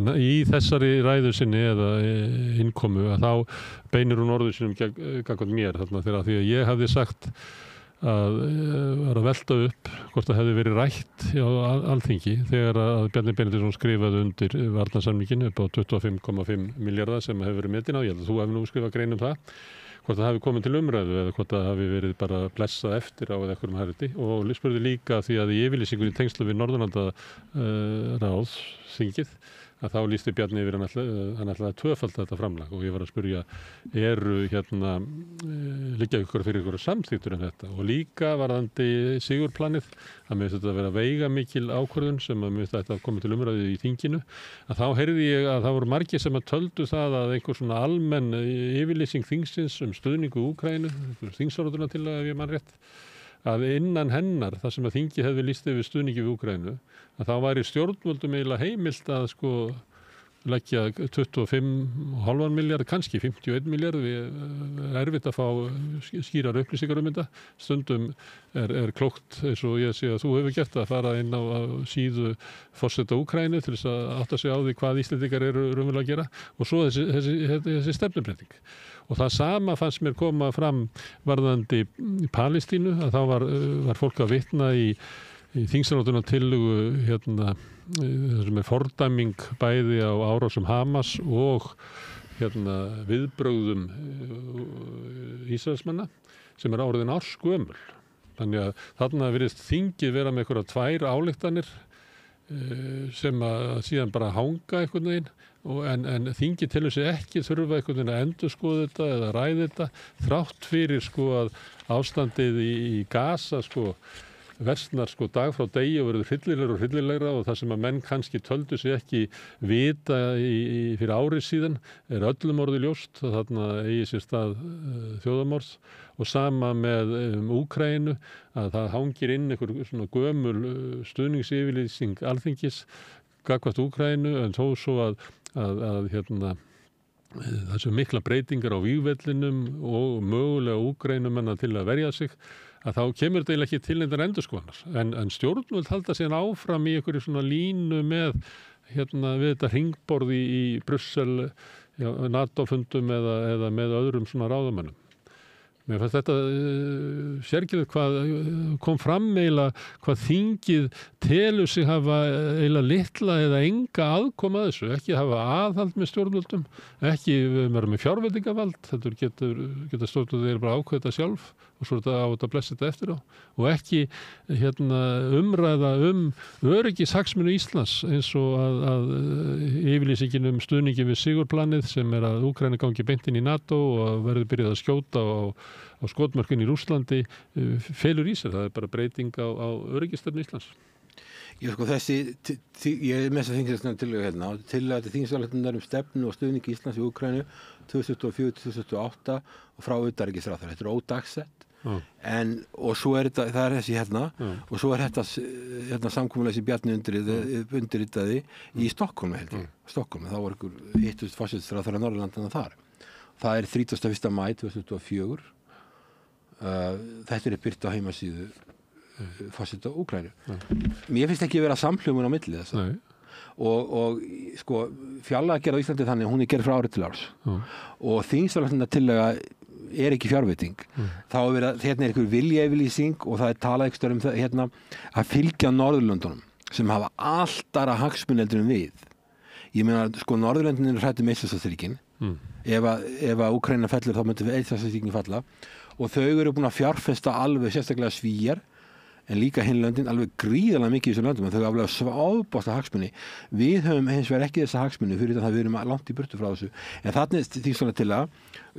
En í þessari ræðu sinni eða innkomu að þá beinir hún orðu sínum gagnvart mér þarna þegar því að ég hafði sagt að var að velta upp hvort það hefði verið rætt á Alþingi þegar að Bjarni Benediktsson skrifaði undir varnarsamninginn upp á 25,5 milljarða sem hefur verið metin á. Ég held að þú hefði nú skrifað grein um það hvort það hafi komið til umræðu eða hvort það hafi verið bara blessað eftir á eða einhverjum herriti og spurði líka því að í yfirlýsingunni tengslu við Norðurlandaráð þingið að þá lýsti Bjarni yfir hann ætlaði að tvöfalda þetta framlag og ég var að spurja liggja ykkur fyrir ykkur samþýttur um þetta og líka varðandi sigurplanið að mér finnst þetta að vera veigamikil ákvörðun sem að mér finnst þetta að koma til umræðu í þinginu að þá heyrði ég að það voru margir sem að töldu það að einhver svona almenn yfirlýsing þingsins stuðningu Úkraínu, þingsáratuna til að ég man rétt að innan hennar, það sem að þingi hefði lýst yfir stuðningi við Úkraínu, að þá væri stjórnvöldum eiginlega heimilt að sko leggja 25,5 milljarð, kannski 51 milljarð, erfitt að fá skýrar upplýsingar um þetta. Stundum er klókt, eins og ég sé að þú hefur gert, að fara inn á síðu forseta Úkraínu til þess að átta sig á því hvað Íslendingar eru raunverulega að gera og svo þessi stefnubreyting. Og það sama fannst mér koma fram varðandi Palestínu, að þá var fólk að vitna í þingsályktun sem er fordæming bæði á árásum Hamas og viðbrögðum Ísraelsmanna sem er orðin ársgömul. Þannig að þarna virðist þingið vera með einhverjar 2 ályktanir sem að síðan bara hanga einhvern veginn en þingið telur sig ekki þurfa einhvern veginn að endurskoða þetta eða ræða þetta þrátt fyrir sko að ástandið í Gaza sko versnar sko dag frá degi og verður hryllilegra og hryllilegra og það sem að menn kannski töldu sig ekki vita fyrir árið síðan er öllum orðið ljóst að þarna eigi sér stað þjóðarmorð og sama með Úkraínu að það hangir inn einhver svona gömul stuðningsyfirlýsing Alþingis gagnvart Úkraínu en þó svo að það séu mikla breytingar á vígvellinum og mögulega Úkraínumenn til að verja sig að þá kemur þetta ekki til neinar endurskoðunar. En stjórnvöld halda síðan áfram í einhverju svona línu með við þetta hringborði í Brussel NATO-fundum eða með öðrum svona ráðamönnum. Mér fannst þetta sérkennilegt hvað kom fram eiginlega hvað þingið telur sig hafa eiginlega litla eða enga aðkoma að þessu, ekki hafa aðhald með stjórnvöldum, ekki vera með fjárveitingavald, þetta geta stjórnvöld bara ákveða sjálf og svo á þetta blessa þetta eftir á og ekki umræða öryggishagsmuni Íslands eins og að yfirlýsingin stuðningi við Sigurplanið sem að Úkraína gangi beint inn í NATO og verði byrjað að skjóta á skotmörkin í Rússlandi felur í sér, það bara breyting á öryggisstefnu Íslands. Ég er með þess að þingsalöfnum tillögu tillaga til þingsalöfnunar stefnu og stuðningi Íslands í Úkraínu 2024-2028 og frá utanríkisráðherra. Þetta er ódagsett. Og svo það er þessi og svo er þetta samkomulag sem Bjarni undirritaði í Stokkólmi held ég. Stokkólmi, þá var ykkur hittust forsætisráðherra Norðurlandana þar. Það er 31. maí 2024. Þetta er birt á heimasíðu forseta Úkraínu. Mér finnst ekki vera samhljómun á milli þess. Og sko fjárlagagerð á Íslandi þannig hún er gerð frá ári til árs. Og þingsalöfnunartillaga er ekki fjárveiting. Þá hérna er einhver viljayfirlýsing og það er talað ekstra það að fylgja Norðurlöndunum sem hafa allt aðra hagsmuni heldur en við. Ég meina sko Norðurlöndin eru hræddir með Eystrasaltsríkin. Ef að Úkraína fellur þá myndi Eystrasaltsríkin falla og þau eru búin að fjárfesta alveg sérstaklega Svíar en líka hinn löndin alveg gríðarlega mikið í þessum löndum en þau aflega svábásta hagsmuni. Við höfum hins vegar ekki þessa hagsmuni fyrir það við erum langt í burtu frá þessu. En þarna er því svona til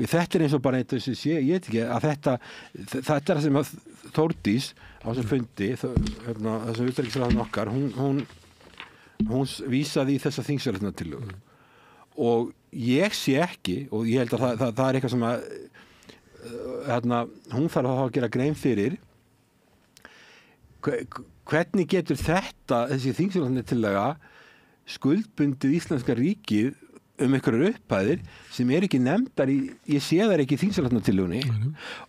þetta er eins og bara ég veit ekki að þetta er það sem að Þórdís á þessum fundi þessum utanríkisráðherra okkar hún vísaði í þessa þingsalöfnunartillögu og ég sé ekki og ég held að það er eitthvað sem að hún þarf að gera grein fyrir hvernig getur þessi þingsalöfnunartillaga skuldbundið íslenska ríkið einhverjar upphæðir sem ekki nefndar ég sé þær ekki í þingsalöfnunartillögunni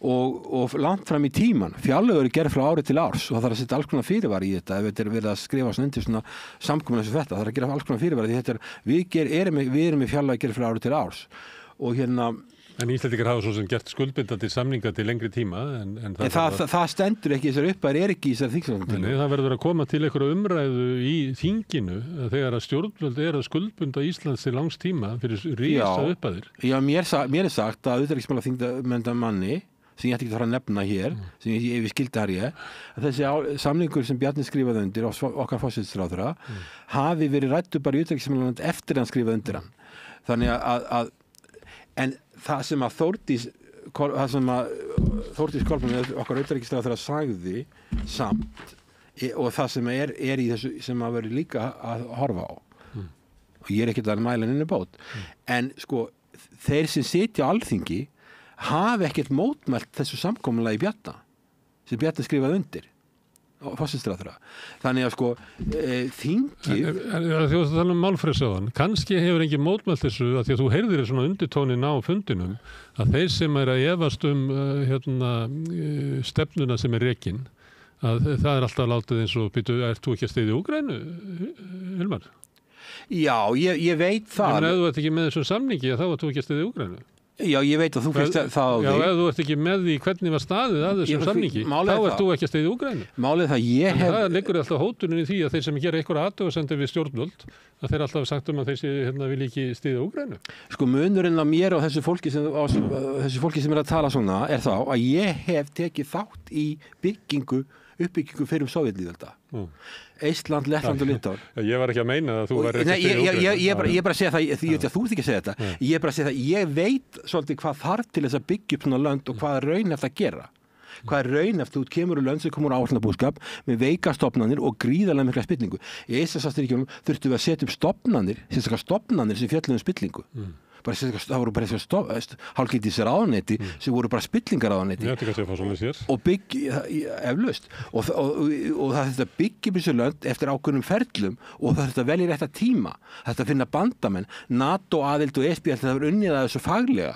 og langt fram í tíman. Fjárlög eru gerð frá ári til árs og það þarf að setja alls konar fyrirvari í þetta ef þetta er verið að skrifa svona samkomulag sem þetta. Það þarf að gera alls konar fyrirvari því við erum með fjárlög gerð frá ári til árs og En Íslendingar hafa svo sem gert skuldbindandi samninga til lengri tíma en það stendur ekki, þessar upphæðir ekki í þessar þingsalöfnunartillögu. Það verður að koma til einhverja umræðu í þinginu þegar að stjórnvöld að skuldbunda Íslands til langs tíma fyrir rísa upphæðir. Já, mér er sagt að utanríkismálaþingmanni sem ég ætti ekki að fara að nefna hér, sem ég skildi að þessi samningur sem Bjarni skrifaði undir okkar forsætisráðherra hafi verið ræddur bara í utanríkismálanefnd eftir að hann skrifaði undir hann. Þannig en það sem að Þórdís Kolbrún okkar utanríkisráðherra sagði samt og það sem er í þessu sem að verður líka að horfa á og ég er ekkert að mæla henni bát en sko þeir sem sitja á Alþingi hafi ekkert mótmælt þessu samkomulagi Bjarna sem Bjarni skrifaði undir forsætisráðherra. Þannig að sko þingið Þú tala málfrelsaðan. Kannski hefur engin mótmælt þessu að því að þú heyrðir svona undirtónin á fundinum að þeir sem að efast stefnuna sem er rekin að það er alltaf látið eins og ert þú ekki að styðja Úkraínu, Hilmar? Já, ég veit það. En ef þú ert ekki með þessum samningi þá ert þú ekki að styðja Úkraínu. Já, ég veit að þú fyrst það á því. Já, ef þú ert ekki með því hvernig var staðið að þessum samningi, þá ert þú ekki að styðja Úkraínu. Málið það það liggur alltaf hótunin í því að þeir sem gera einhverja athugasemdir við stjórnvöld, að þeir alltaf sagt að þeir vilja ekki styðja Úkraínu. Sko munurinn á mér og þessu fólki sem er að tala svona er þá að ég hef tekið þátt í uppbyggingu fyrir Sovétlýðvelda. Eistland, Lettland og Litauen. Ég var ekki að meina að þú var ekki að styðja Úkraínu. Ég bara segja það, því ég veit að þú ert ekki að segja þetta. Ég bara segja það, ég veit svolítið hvað þarf til þess að byggja upp svona lönd og hvað er raunhæft að gera. Hvað er raunhæft, þú kemur úr lönd sem komur á áætlunarbúskap með veika stofnanir og gríðarlega mikla spillingu. Í Eystrasaltsríkjunum þurftum við að setja upp stofnanir sem fjölluðu um spillingu. Það voru bara hálfgildis ráðuneyti sem voru bara spillingaráðuneyti og eflaust og það þurfti að byggja upp þessu lönd eftir ákveðnum ferlum og það þurfti að velja rétta tíma, það þurfti að finna bandamenn NATO aðild og ESB það var unnið að þessu faglega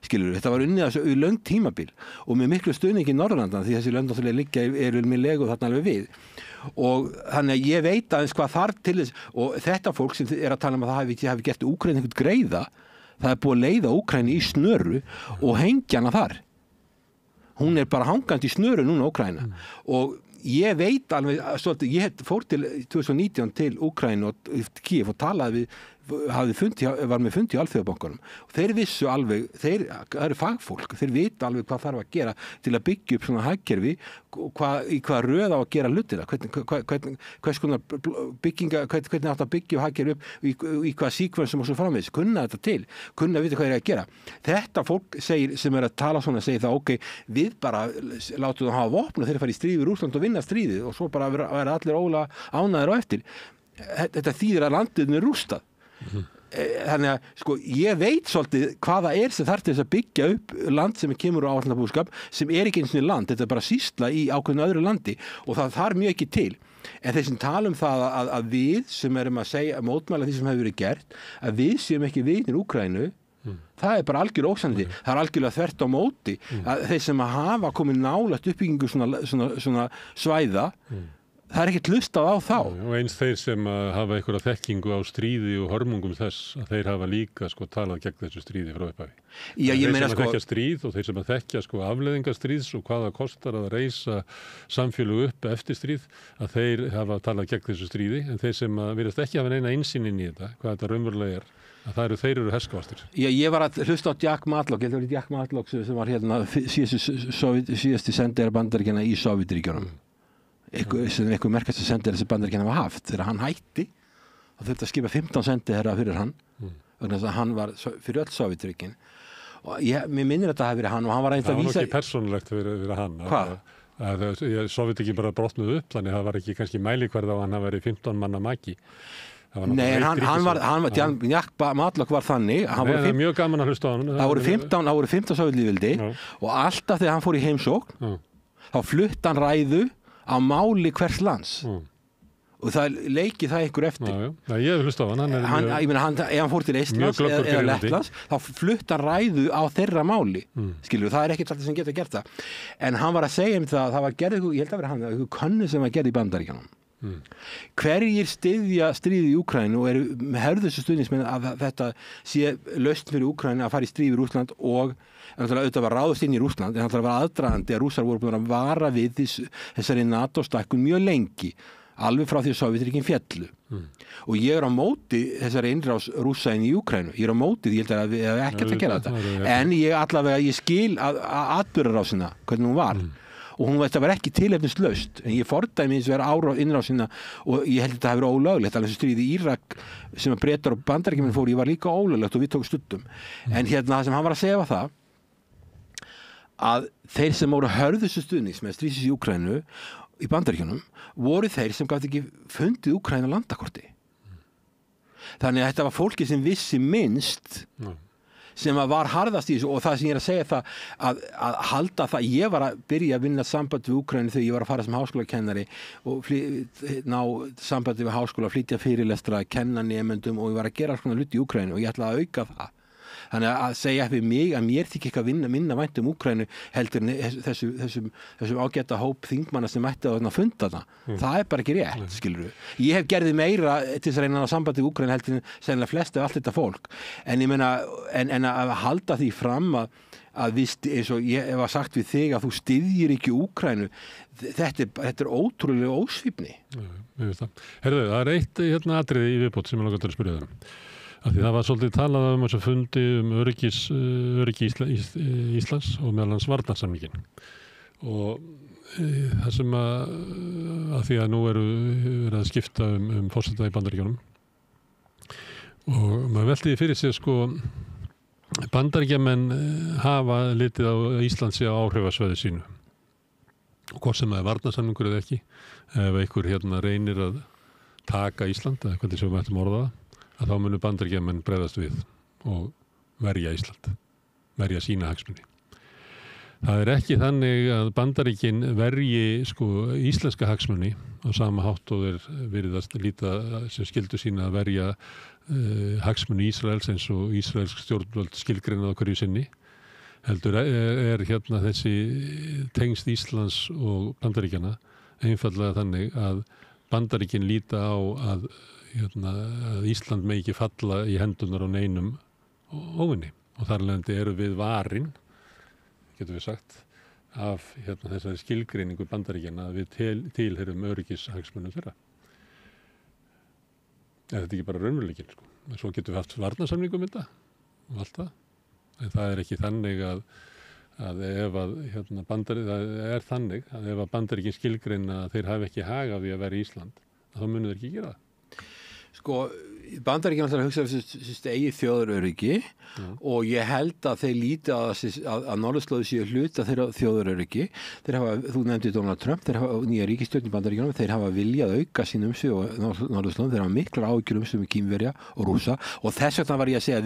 þetta var unnið að þessu löng tímabil og með miklu stuðningi í Norðurlandana því þessi lönd náttúrulega liggja eru með legu þarna alveg við og þannig að ég veit aðeins hvað þarf til þess og þetta fólk sem er að tala um að það hafi gert Úkraínu einhvern greiða Það búið að leiða Úkraínu í snöru og hengja hana þar. Hún bara hangandi í snöru núna Úkraína og ég veit alveg, ég fór til 2019 til Úkraínu og Kíev og talaði við var með fundi í Alþjóðabankanum og þeir vissu alveg, þeir eru fagfólk, þeir vita alveg hvað þarf að gera til að byggja upp svona hagkerfi í hvað röð á að gera hlutina, hvers konar bygginga, hvernig átt að byggja hagkerfi upp í hvað síkvensum og svo framvegis, kunna þetta til, kunna að vita hvað þeir að gera. Þetta fólk segir, sem að tala svona, segir það, ok, við bara látum það hafa vopn og þeir fara í stríð við Rússland og vinna stríðið og svo bara vera allir ánægðir á eftir. Þetta þýðir að landinu er rústað. Þannig að sko ég veit svolítið hvaða sem þarf til þess að byggja upp land sem kemur á áætlunarbúskap sem ekki eins og land, þetta bara sýsla í ákveðnu öðru landi og það þarf mjög ekki til en þeir sem tala það að við sem erum að segja mótmæla því sem hefur verið gert að við séum ekki vinir Úkraínu það bara algjör ósannindi, það algjörlega þvert á móti að þeir sem hafa komið nálægt uppbyggingu svona svæða það ekkert hlustað á þá. Og eins þeir sem hafa einhverja þekkingu á stríði og hörmungum þess að þeir hafa líka talað gegn þessu stríði frá upphafi. Já, ég meina þeir sem þekkja stríð og þeir sem þekkja afleiðingastríðs og hvað það kostar að reisa samfélög upp eftir stríð, að þeir hafa talað gegn þessu stríði, en þeir sem virðast ekki hafa neina innsýn inn í þetta, hvað þetta raunverulega að þeir eru herskavastir. Já, ég var að hlusta á Jack Matlock, ég held að það var Jack Matlock sem var hérna síðasti sendiherra Bandaríkjanna í Sovétríkjunum. Einhver merkast að sendiherra sem Bandaríkjanna hafa haft þegar hann hætti og þurfti að skipa 15 sendiherra fyrir hann vegna þess að hann var fyrir öll Sovétríkin og mér minnir að þetta hafi verið hann og hann var það var ekki persónulegt fyrir hann. Hvað? Sovétríkin bara brotnuð upp þannig að það var ekki kannski mælikvarði á hann að veri 15 manna maki. Nei, Jack Matlock var þannig það er mjög gaman að hlusta á hann. Það voru 15 Sovétlýðveldi og alltaf þegar hann fór í heimsókn þá flutti hann ræðu á máli hvers lands og það leiki það ykkur eftir. Já, ég hef hlustað á hann. Ef hann fór til Eistlands eða Lettlands þá flutti hann ræðu á þeirra máli. Skilur, það er ekkert alltaf sem geta gert það. En hann var að segja það var gerð, ég held að vera hann, könnu sem var gerð í Bandaríkjunum. Hverjir styðja stríðið í Úkraínu og eru herðustu stuðningsmenn að þetta sé lausn fyrir Úkraínu að fara í stríð við Rússland og auðvitað var ráðust inn í Rússland en það var aðdragandi að Rússar voru búin að vara við þessari NATO-stækkun mjög lengi alveg frá því að Sovétríkin féllu og ég á móti þessari innrás Rússa inn í Úkraínu, ég á móti því ég held að við hefum ekkert að gera þetta en ég skil atburðarásina hvernig hún var og hún veist að vera ekki tilefnislaust en ég fordæmi eins og vera innrásina og ég held að þetta hafi verið ólöglegt alveg stríðið í Írak sem að Bretar og Bandaríkjamenn fóru, ég var líka ólöglegt og við tókum studdum en hérna það sem hann var að segja var það að þeir sem voru hörðustu stuðnings með stríðsins í Úkraínu í Bandaríkjunum voru þeir sem gátt ekki fundið Úkraínu landakorti þannig að þetta var fólki sem vissi minnst sem var harðast í þessu og það sem ég að segja það að halda það, ég var að byrja að vinna samband við Úkraínu þegar ég var að fara sem háskólakennari og ná sambandi við háskóla, flytja fyrirlestra, kenna nemendum og ég var að gera svona hluti í Úkraínu og ég ætlaði að auka það. Þannig að segja fyrir mig að mér þykir ekki að minna vænt Úkraínu heldur þessum ágæta hóp þingmanna sem ætti að funda það. Það er bara ekki rétt, skilur við. Ég hef gerði meira til þess að reyna á sambandi við Úkraínu heldur sennilega flest af allt þetta fólk. En ég meina, en að halda því fram að við, eins og ég hef sagt við þig að þú styðjir ekki Úkraínu, þetta er ótrúlega ósvífni. Herðu, það er eitt atriði í viðbót sem ég langar til að spyrja þér. Því það var svolítið talað þess að fundi öryggi Íslands og meðal hans varnarsamningin og það sem að því að nú eru verið að skipta forseta í Bandaríkjunum og maður veltiði fyrir sig Bandaríkjamenn hafa litið á Íslands á áhrifasvæði sínu og hvort sem það er varnarsamningur eða ekki ef einhver reynir að taka Ísland eða hvernig sem við ættum orða það að þá munu Bandaríkjamenn bregðast við og verja Ísland, verja sína hagsmuni. Það er ekki þannig að Bandaríkin verji íslenska hagsmuni á sama hátt og þeir virðast líta sem skyldu sína að verja hagsmuni Ísraels eins og ísraelsk stjórnvöld skilgreinað á hverju sinni. Heldur er þessi tengsl Íslands og Bandaríkjana einfaldlega þannig að Bandaríkin líta á að Ísland megi ekki falla í hendunar á neinum óvinni og þar leðandi eru við varin, getum við sagt, af þessari skilgreiningu Bandaríkjanna að við tilheyrum öryggishagsmunum þeirra. Þetta ekki bara raunveruleikinn, sko. Svo getum við haft varnarsamningum þetta og allt það. En það ekki þannig að ef það er þannig að ef Bandaríkin skilgreina að þeir hafi ekki hag af því að vera í Ísland, þá munu þeir ekki gera það. Sko, Bandaríkin alltaf hugsa þessi eigið þjóðaröryggi og ég held að þeir líti að norðurslóðu séu hluta þeirra þjóðaröryggi. Þú nefndi Donald Trump, þeir hafa nýja ríkisstjórn í Bandaríkjunum, þeir hafa viljað auka sín umsvif og norðurslóðum, þeir hafa miklar áhyggjur umsvif með Kínverja og Rússa og þess vegna var ég að segja að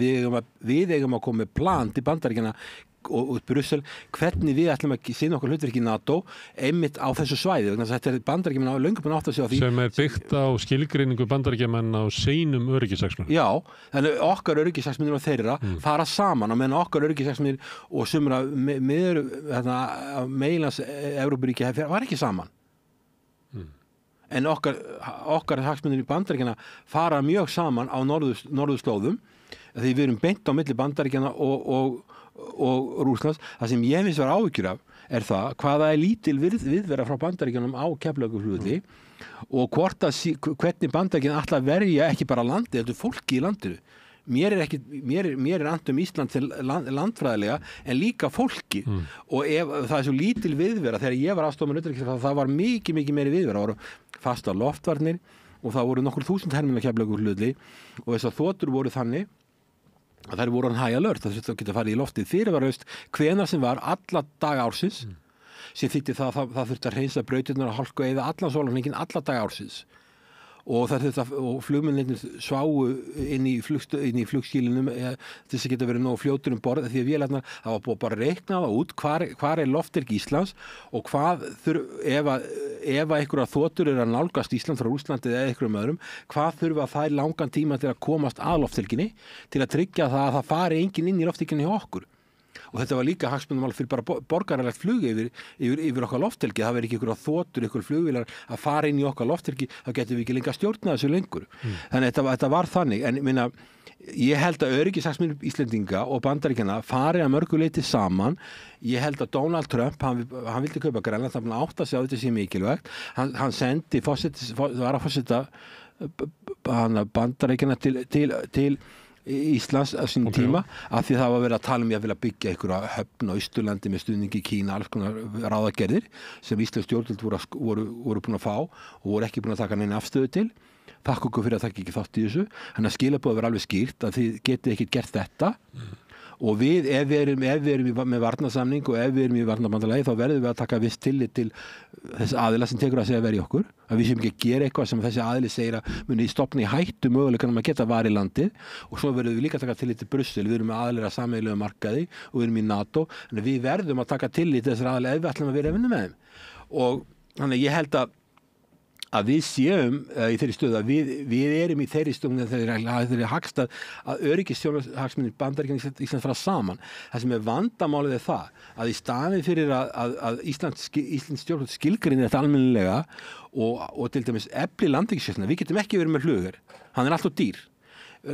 við eigum að koma með plan til Bandaríkjanna og Brussel, hvernig við ætlum að sinna okkar hlutverki í NATO einmitt á þessu svæði, þannig að þetta er Bandaríkjamenn á löngu búin að átta sig á því sem er byggt á skilgreiningu Bandaríkjamenn á seinum öryggishagsmunum. Já, þannig okkar öryggishagsmunir og þeirra fara saman og meðan okkar öryggishagsmunir og sumra meginlands Evrópuríki var ekki saman. En okkar hagsmunir í Bandaríkjanna fara mjög saman á norðurslóðum því við erum beint á milli Bandaríkjanna og Rússlands. Það sem ég finnst var áhyggjur af er það hvaða er lítil viðvera frá Bandaríkjunum á Keflavíkurflugvelli og hvernig Bandaríkjun ætla að verja ekki bara landið, heldur fólki í landinu. Mér er andum Ísland til landfræðilega en líka fólki og það er svo lítil viðvera þegar ég var aðstofan utanríkisráðherra það var mikið meiri viðvera, það voru fasta loftvarnir og það voru nokkur þúsund hermenn á Keflavíkurflugvelli og þessar þotur voru þannig að þær voru high alert, það þurfti að geta farið í loftið fyrirvaralaust hvenær sem var alla daga ársins sem þýddi það þurfti að hreinsa brautirnar og hálku eða allan sólarhringinn alla daga ársins og flugmennirnir sváu inn í flugskílinum til þess að geta verið nógu fljótur borð því að vélarnar, það var búið bara að reikna það út hvar er lofthelgi Íslands og ef einhverja þotur að nálgast Ísland frá Rússlandi eða einhverjum öðrum, hvað þurfa þær langan tíma til að komast að lofthelginni til að tryggja það að það fari enginn inn í lofthelginni hjá okkur. Og þetta var líka hagsmunamál fyrir bara borgaralegt flug yfir okkar lofthelgi. Það verið ekki ykkur þotur, ykkur flugvélar að fara inn í okkar lofthelgi, þá getum við ekki lengur stjórna þessu lengur. Þannig þetta var þannig. En ég held að öryggishagsmunir Íslendinga og Bandaríkjanna fari að mörgu leyti saman. Ég held að Donald Trump, hann vildi kaupa Grænland, hann átti að sjá þetta sé mikilvægt. Hann sendi varaforseta Bandaríkjanna til Íslands á sínum tíma af því það var verið að tala um ég að vilja byggja einhverja höfn á Austurlandi með stuðningi í Kína, alls konar ráðagerðir sem íslensk stjórnvöld voru búin að fá og voru ekki búin að taka neina afstöðu til. Þakka okkur fyrir að taka ekki þátt í þessu. Þannig að skilaboðið var alveg skýrt að þið getið ekki gert þetta og ef við erum með varnarsamning og ef við erum í varnarbandalagi þá verðum við að taka viss tillit til þess aðila sem tekur að segja verið okkur að við séum ekki að gera eitthvað sem þessi aðili segir að muni stofna í hættu möguleikanum að geta varið landið og svo verðum við líka að taka tillit til Brussel, við erum með aðilega sameiginlegu markaði og við erum í NATO en við verðum að taka tillit til þessar aðilega ef við ætlum að vera að vinna með þeim og þannig ég held að við séum í þeirri stöðu að við erum í þeirri stöðu þeirri hagstað að öryggishagsmunir Bandaríkjanna Íslands fara saman. Það sem er vandamálið er það að í staðinn fyrir að Íslands stjórnvöld skilgreinir þetta almennilega og til dæmis efli landhelgisgæsluna, við getum ekki verið með flugher, hann er alltaf dýr.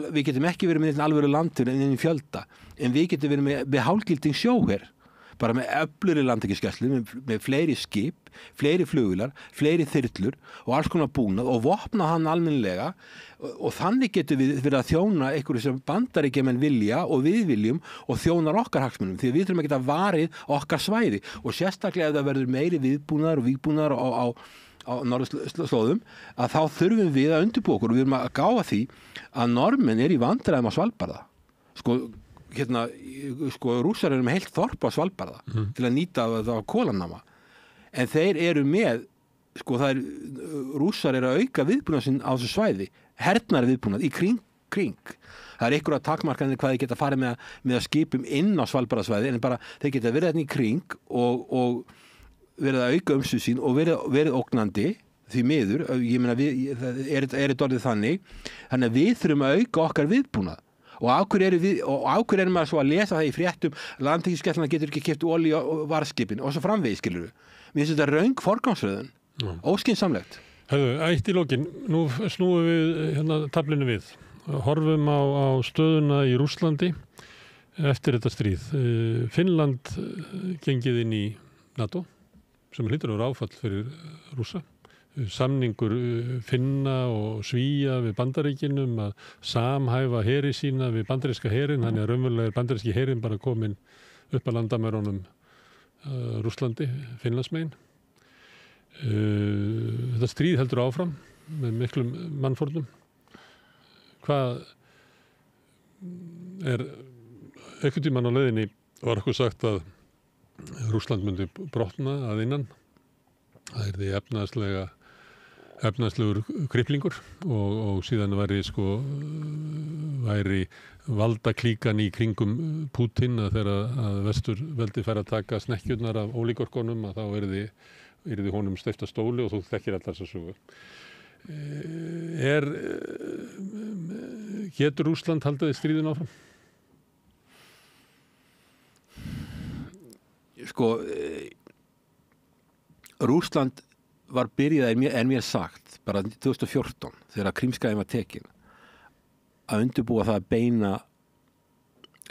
Við getum ekki verið með alvöru landhelgi inn í fjölda, en við getum verið með hálfgilding sjóher. Bara með öfluri landhelgisgæslu, með fleiri skip, fleiri flugvélar, fleiri þyrlur og alls konar búnað og vopna hann almennilega og þannig getur við verið að þjóna einhverju sem Bandaríkjamenn vilja og við viljum og þjónar okkar hagsmunum því við þurfum að geta varið okkar svæði og sérstaklega ef það verður meiri viðbúnaðar og vígbúnaðar á norðurslóðum að þá þurfum við að undirbúa okkur og við erum að gáfa því að Norðmenn í vandræðum á Svalbarða. Rússar eru með heilt þorp á Svalbarða til að nýta það á kólanama en þeir eru með Rússar eru að auka viðbúnað sinn á þessu svæði hernar viðbúnað í kring það er einhverja takmarkanir hvað þeir geta farið með að skipum inn á Svalbarðasvæði en bara þeir geta verið hérna í kring og verið að auka umsvif sín og verið ógnandi því miður, ég meina er þetta orðið þannig að við þurfum að auka okkar viðbúnað og á hverju erum maður svo að lesa það í fréttum landhelgisgæslan getur ekki keypt olíu og varðskipin og svo framvegis skilur við. Mér finnst þetta röng forgangsröðun, óskynsamlegt. Eitt í lokin, nú snúum við taflinu við horfum á stöðuna í Rússlandi eftir þetta stríð. Finnland gengið inn í NATO sem hlýtur að vera áfall fyrir Rússa. Samningur Finna og Svíja við Bandaríkinum að samhæfa heri sína við bandaríska herin, þannig að raunverulega er bandaríski herin bara komin upp að landamærunum Rússlandi, Finnlandsmegin. Þetta stríð heldur áfram með miklum mannfórnum. Hvað er einhvern tímann á leiðinni var okkur sagt að Rússland myndi brotna að innan. Það er því efnaðslegur kriplingur og síðan væri valdaklíkan í kringum Pútín að þegar að vesturveldi fær að taka snekkjurnar af ólígorkonum að þá yrði honum steypt af stóli og þú þekkir allar þessa sögu. Getur Rússland haldið stríðin áfram? Rússland var byrjað en mér sagt bara 2014 þegar Krímskaginn var tekin að undirbúa það að beina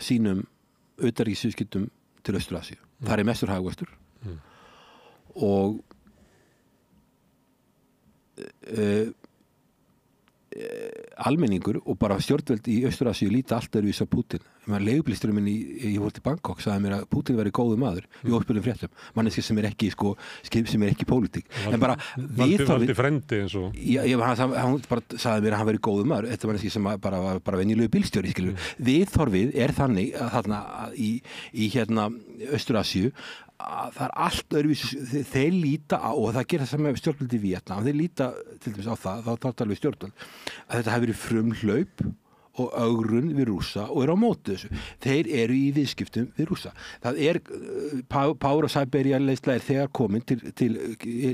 sínum utanríkisviðskiptum til Austur-Asíu. Það er mestur hagvöxtur og almenningur og bara stjórnvöld í Austur-Asíu líta allt öðruvísi á Pútín. Leigubílstjórinn minn ég fór til Bangkok sagði mér að Pútín væri góður maður í óspilum fréttum. Manneski sem er ekki pólitík. En bara valdi frendi eins og hann bara sagði mér að hann væri góður maður. Þetta manneski sem bara venjulegu bílstjóri, skilur. Viðhorfið er þannig að þarna í Austur-Asíu það er allt öðruvísi, þeir líta á, og það gerir það sem með stjórnvöld í Víetnam, þeir líta til dæmis á það, þá talar við stjórnvöld, að þetta hafi verið frumhlaup og ögrun við Rússa og eru á móti þessu. Þeir eru í viðskiptum við Rússa. Það er Power of Siberia leysla er þegar komin til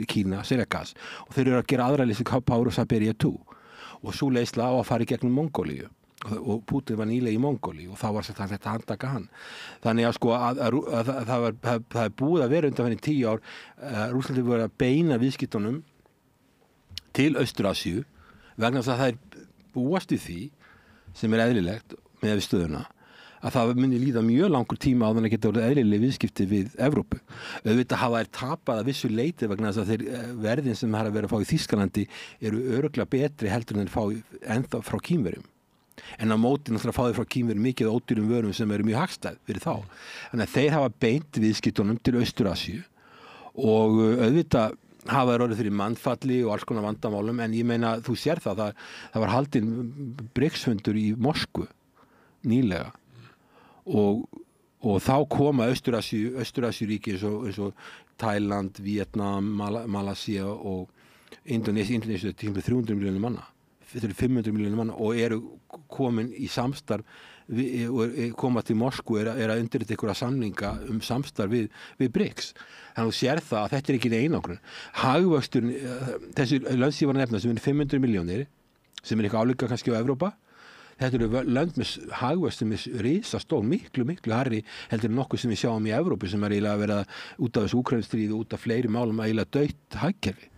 Kína, Seragas, og þeir eru að gera aðra leysla Power of Siberia 2 og svo leysla á að fara í gegnum Mongólíu. Og Pútín var nýlega í Mongóli og þá var þetta að handtaka hann. Þannig að það er búið að vera undanfarið 10 ár Rússlandi voru að beina viðskiptunum til Austur-Asíu vegna þess að það er búast við því sem er eðlilegt með við stöðuna að það myndi líða mjög langur tíma á þannig að geta verið eðlileg viðskipti við Evrópu. Auðvitað hafa þær tapað að vissu leyti vegna þess að þeir verðin sem það er að vera að fá í Þýskalandi eru örugglega betri heldur en þeir fá ennþá frá Kínverjum. En á móti náttúrulega fá þeir frá Kínverjum mikið ódýrum vörum sem eru mjög hagstæð fyrir þá. Þannig að þeir hafa beint viðskiptunum til Austur-Asíu og auðvitað hafa þeir orðið fyrir mannfalli og alls konar vandamálum en ég meina þú sér það var haldinn BRICS-fundur í Moskvu nýlega og þá koma Austur-Asíu-ríki eins og Tæland, Víetnam, Malasía og Indónesía til 300 milljónir manna. Þetta eru 500 milljónir manna og eru komin í samstarf koma til Moskvu er að undirrita einhverja samninga samstarf við BRICS. Þannig að þú sér það að þetta er ekki einangrun. Hagvöxturinn, þessi lönd sem ég var að nefna sem eru 500 milljónir sem er eitthvað álíka kannski á Evrópa, þetta eru lönd með hagvöxtur með risastór, miklu hærri heldur en nokkuð sem við sjáum í Evrópu sem er eiginlega að vera út af þessu Úkraínustríði út af fleiri málum eiginlega dautt hagkerfi.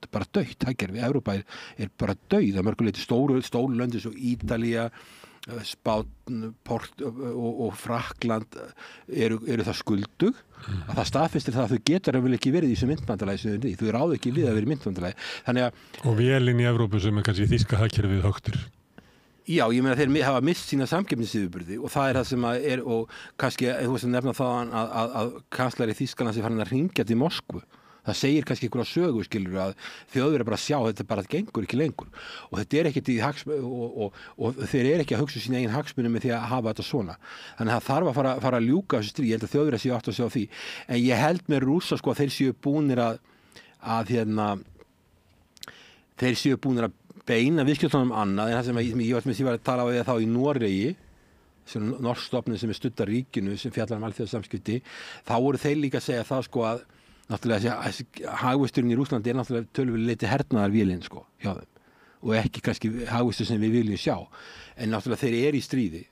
Bara dautt hagkerfi. Evrópa er bara dauð að mörguleyti stóru löndin svo Ítalía, Spánn, og Frakkland eru það skuldug að það staðfestir það að þau getur ekki verið í þessu myntbandalagi sem þau ráðu ekki við að vera í myntbandalagi. Og vélinn í Evrópu sem er kannski þýska hagkerfið högtur. Já, ég meina þeir hafa mist sína samkeppnisyfirburði og það er það sem er og kannski, þú veist að nefna það að kanslari Þýskalands er farin að hringja til Moskvu. Það segir kannski einhverja sögu, skilur, að Þjóðverjar bara sjá, þetta bara gengur ekki lengur og þetta er ekkert í og þeir eru ekki að hugsa sína eigin hagsmuni með því að hafa þetta svona. Þannig að það þarf að fara að ljúka þessu stríð, ég held að Þjóðverjar séu átt að sjá því. En ég held með Rússa að þeir séu búnir þeir séu búnir að beina viðskiptunum annað en það sem ég var að tala á því að þá í Noregi sem norsk stofnun sem er studd af ríkinu sem fjallar alþjóðasamskipti, þá voru þeir líka að segja það að náttúrulega þessi hagvöxturinn í Rússlandi er náttúrulega töluvert leyti hernaðarvélin hjá þeim og ekki kannski hagvöxtur sem við viljum sjá en náttúrulega þeir eru í stríði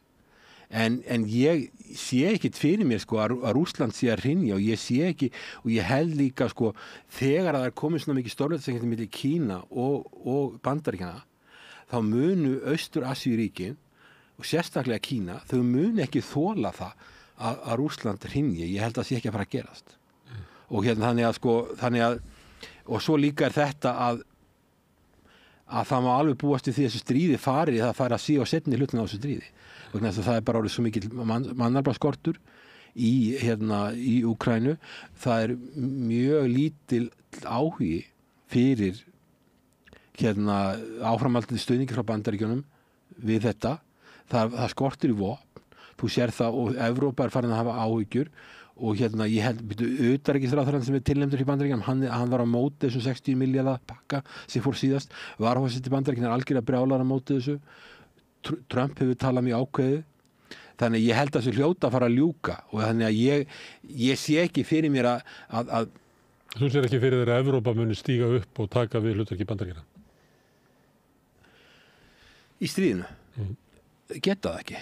en ég sé ekkit fyrir mér að Rússland sé að hrynja og ég sé ekki og ég held líka þegar að það er komið svona mikið stórveldasengindi milli Kína og Bandaríkjanna þá munu Austur-Asíuríkin og sérstaklega Kína, þau munu ekki þola það að Rússland hrynji. Ég held að það sé ekki að fara að gerast. Og þannig að og svo líka þetta að það má alveg búast við því að þessu stríði fari það fari að síða á seinni hlutina á þessu stríði. Og það er bara orðið svo mikil mannaflaskortur í Úkraínu. Það mjög lítil áhugi fyrir áframhaldandi stuðningi frá Bandaríkjunum við þetta. Það skortir í vopn. Þú sér það og Evrópa farin að hafa áhyggjur og ég held utanríkisráðherrann sem tilnefndur í Bandaríkjunum, hann var á móti þessum 60 milljarða pakka sem fór síðast, varaforseti Bandaríkjanna algjörlega brjálar á móti þessu. Trump hefur talað mjög ákveðið. Þannig ég held að þessu hljóta að fara að ljúka og þannig að ég sé ekki fyrir mér að Þú sér ekki fyrir þér að Evrópa muni stíga upp og taka við hlutverki Bandaríkjanna? Í stríðinu? Geta það ekki.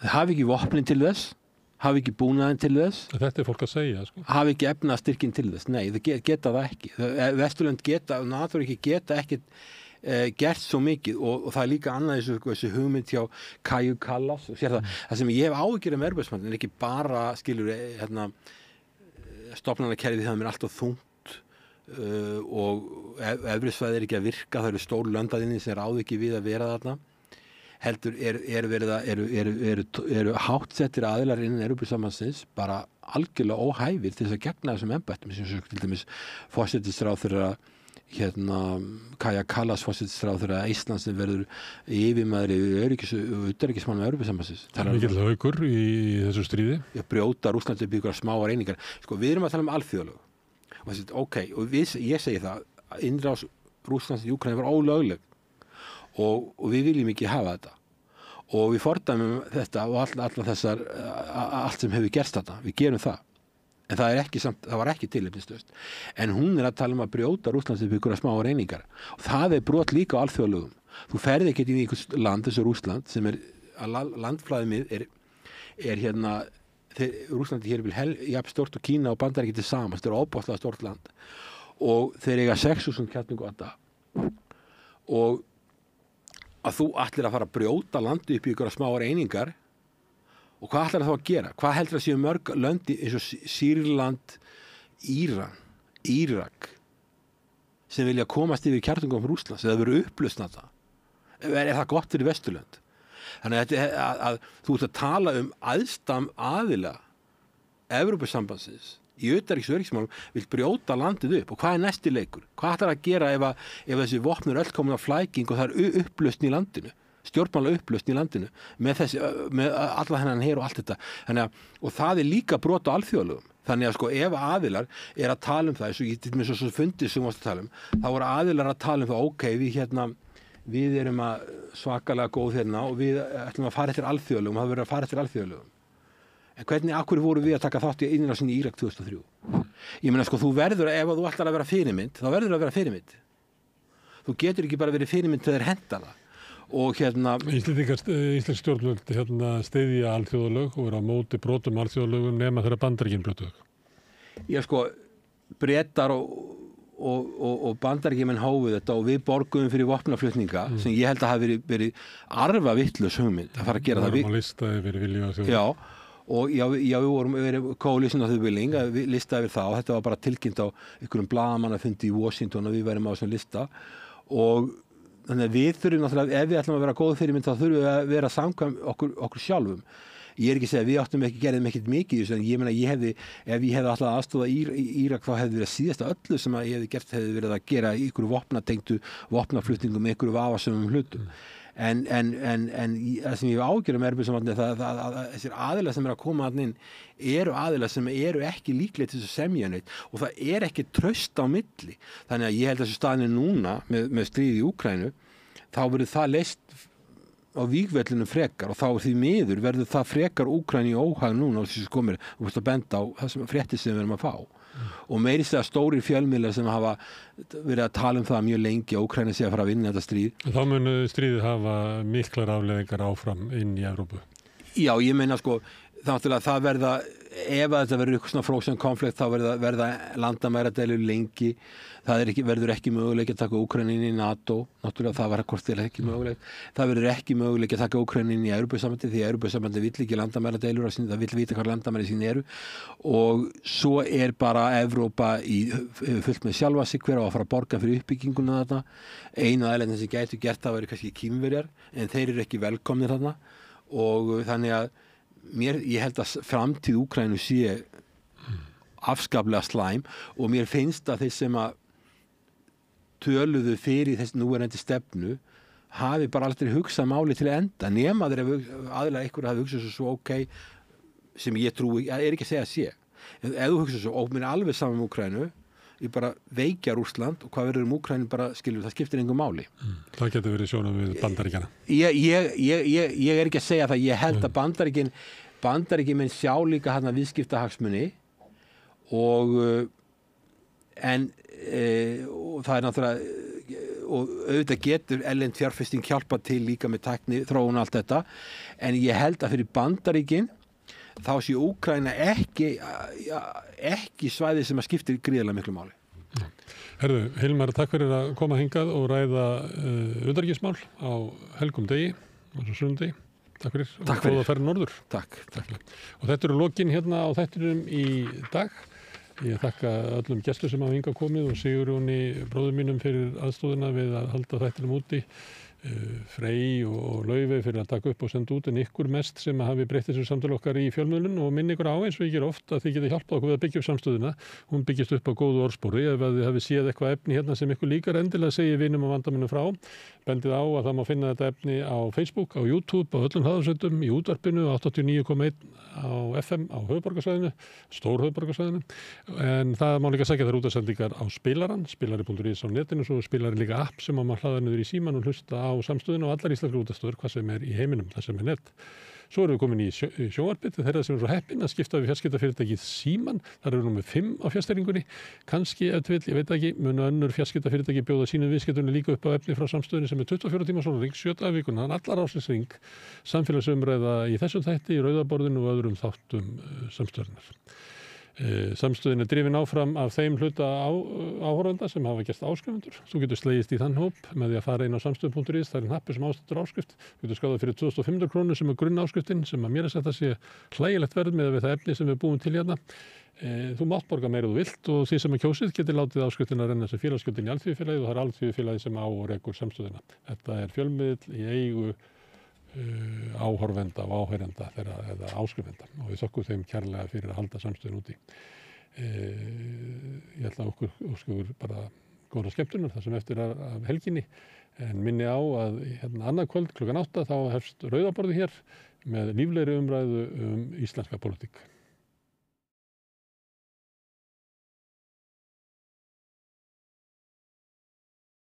Það hafi ekki vopnin til þess, hafi ekki búnaðin til þess. Þetta fólk að segja, sko. Hafi ekki efnastyrkin til þess. Nei, það geta það ekki. Vesturlönd geta, NATO geta ekki gert svo mikið og það líka annað þessu hugmynd hjá Kaja Kallas og sér það sem ég hef áhyggjur Evrópusambandsins er ekki bara stofnanakerfið það er alltaf þungt og Evrusvæði ekki að virka, það eru stór löndaðinni sem ráðu ekki við að vera þarna. Heldur eru háttsettir aðilar innan Evrópusambandsins bara algjörlega óhæfir til þess að gegna þessum embættum sem til dæmis forsætisráðherra Kaja Kallas forsætisráðherra Íslands sem verður yfirmaður yfir utanríkismálum Evrópusambandsins. Mikill haukur í þessu stríði. Brjóta Rússlandi upp í ykkur smáar einingar. Sko, við erum að tala alþjóðalög. Og ég segi það, innrás Rússlands í Úkraínu var ólögleg og við viljum ekki hafa þetta. Og við fordæmum þetta og allt sem hefur gerst þetta. Við gerum það. En það var ekki tilefnislaust. En hún að tala að brjóta Rússlands upp ykkur smáar einingar. Og það brot líka á alþjóðalögum. Þú ferð ekki inn í einhvers land, þessu Rússland, sem landflæðið Rússland er jafn stórt og Kína og Bandaríkin til saman. Þetta óbáslega stórt land. Og þeir eiga 6.000 kjarningota. Og að þú ætlir að fara að brjóta landi upp í ykkur smáar einingar og hvað ætlar það þá að gera? Hvað heldur að séu mörg löndi eins og Sýrland, Íran, Írak sem vilja komast yfir kjarningum frá Rússlands eða verið upplausn að það? Er það gott fyrir Vesturlönd? Þannig að þú ert að tala æðstam aðila Evrópusambandsins í utanríkis- og öryggismálum vill brjóta landið upp og hvað er næsti leikur? Hvað ætlar að gera ef þessi vopnur öll komin á flæking og það er upplausn í landinu? Stjórnmála upplausn í landinu með alla þennan her og allt þetta. Og það er líka brot á alþjóðalögum. Þannig að ef aðilar er að tala það, eins og ég með svo fundið sem við varst að tala þá voru aðilar að tala það, við erum svakalega góð og við ætlum að fara eftir alþjóðalögum, það verður að fara eftir alþjóðalögum. En af hverju voru við að taka þátt í innrásinni í Írak 2003? Ég meina þú verður, ef þú ætlar að vera fyrirmynd, þá verður að vera fyrirmynd. Þú getur ekki bara verið fyrirmynd þegar hentar það. Og Íslensk stjórnvöld styðja alþjóðalög og vera á móti brotum alþjóðalögum nema þegar Bandaríkin brjóta þau. Já, Bretar og Bandaríkjamenn hófu þetta og við borguðum fyrir vopnaflutninga sem ég held að hafi verið arfa vitlaus hugmynd að fara að gera það. Við vorum að lista yfir vilja þjóð. Já, og við vorum coalition of the willing að við listaði yfir það og þetta var bara tilkynnt á einhverjum blaðamannafundi í Washington að við værum á þessum lista og þannig að við þurfum náttúrulega, ef við ætlum að vera góð fyrirmynd þá þurfum við að vera samkvæm okkur sjálfum. Ég er ekki að segja að við gerðum ekkert mikið í þessu, en ég meina ef ég hefði alltaf aðstoða Írak þá hefði verið síðasta öllu sem að ég hefði gert hefði verið að gera ykkur vopnaflutningum með ykkur vafasömmum hlutum. En það sem ég hef ágjörðum Evrópusambandið að þessir aðilar sem að koma þarna inn eru aðilar sem eru ekki líklega til þess að semja neitt og það ekki traust á milli. Þannig að ég held að þessu staðinu núna með stríði í Úkraínu þá verður það leyst á vígvellinu frekar og þá því miður verður það frekar Úkraínu í óhag núna og þessu komir og þú veist að benda á það sem fréttir sem við erum að fá. Og meiri segja stórir fjölmiðlar sem hafa verið að tala það mjög lengi að Úkraína sé að fara að vinna þetta stríð. Þá mun stríðið hafa miklar afleiðingar áfram inn í Evrópu. Já, ég meina náttúrulega það verða, ef að þetta verður eitthvað svona frozen konflikt þá verða landamæradeilur lengi, verður ekki möguleik að taka Úkraínu inn í NATO, náttúrulega það var hvort þeirra ekki möguleik, það verður ekki möguleik að taka Úkraínu inn í Evrópusambandið því að Evrópusambandið vill ekki landamæradeilur, það vill vita hvað landamæri sín eru og svo bara Evrópa fullt með sjálfa sig hver á að fara að borga fyrir uppbygginguna þarna, einu aðeins sem gætu gert það væri kannski Kínverjar en þeir eru ekki velkomnir þarna og þannig að ég held að framtíð Úkraínu sé afskaplega slæm og mér finnst að þeir sem að töluðu fyrir þess núverandi stefnu hafi bara aldrei hugsað máli til enda nema þeir aðilega einhver hafi hugsað svo sem ég trúi, ekki að segja sé ef þú hugsað svo, mér alveg saman Úkraínu ég bara veikja Rússland og hvað verður Úkraínu bara skilur, það skiptir engum máli. Það getur verið sjónum við Bandaríkjana. Ég ekki að segja það, ég held að Bandaríkin menn sjá líka hérna viðskiptahagsmuni og og það náttúrulega og auðvitað getur erlend fjárfesting hjálpa til líka með tækni, þróun og allt þetta en ég held að fyrir Bandaríkin þá sé Úkraína ekki svæði sem að skiptir gríðarlega miklu máli. Herðu, Hilmar, takk fyrir að koma hingað og ræða utanríkismál á helgum degi og svo sunnudegi. Takk fyrir. Takk fyrir. Og góða ferð norður. Takk. Og þetta eru lokin hérna á þættinum í dag. Ég þakka öllum gestum sem hafa hingað komið og Sigurjóni bróður mínum fyrir aðstóðina við að halda þættinum úti. Frey og Laufey fyrir að taka upp og senda út en ykkur mest sem hafi breytt þessu samtal okkar í fjölmiðlun og minni ykkur á eins og ég ger oft að þið geta hjálpað okkur við að byggja upp samstöðuna. Hún byggist upp á góðu orðspori ef að þið hafi séð eitthvað efni hérna sem ykkur líkar endilega segja vinum og vandamönnum frá. Bendið á að það má finna þetta efni á Facebook, á YouTube, á öllum hlaðarsveitum, í útvarpinu 89,1 á FM á höfuðborgarsvæðinu, stór höfuðborgarsvæðinu en það má líka sækja þær útasendingar á spilaran, spilari.is á netinu svo spilari líka app sem má hlaða niður í síman og hlusta á samstöðinu og allar íslenskar útastöður hvað sem í heiminum, það sem net. Svo erum við komin í sjónvarpið þeirra sem eru svo heppin að skipta við fjarskiptafyrirtækið Síman. Þar eru númer 5 á fjarstýringunni. Kannski ef til vill, ég veit ekki, munu önnur fjarskiptafyrirtæki bjóða sínum viðskiptunni líka upp á efni frá samstöðinni sem 24 tíma sólarhring, 7 daga í vikuna, allar ársins samfélagsumræða í þessum þætti, í rauðaborðinu og öðrum þáttum samstöðinnar. Samstöðin drifin áfram af þeim hluta áhorfenda sem hafa gert áskrifundur. Þú getur slegist í þann hóp með því að fara inn á samstöð.is, það er hnappur sem ástættur áskrift. Þú getur skráðað fyrir 2.500 krónur sem grunn áskriftin sem að mér sagt að sé hlægilegt verð með það efni sem við búum til hérna. Þú mátt borga meira þú vilt og því sem að kjósið getur látið áskriftin að renna sem félagsgjöldin í Alþýðufélagið og það er Alþýðufélagið sem á og rekur samstöðina. Þetta er fjölmiðill í eigu áhorfenda og áheyrenda eða áskrifenda og við þökkum þeim kærlega fyrir að halda samstöðin úti. Ég ætla okkur bara góða skemmtunar það sem eftir af helginni en minni á að hérna annað kvöld klukkan 8 þá hefst rauðaborðið hér með líflegri umræðu íslenska pólitík.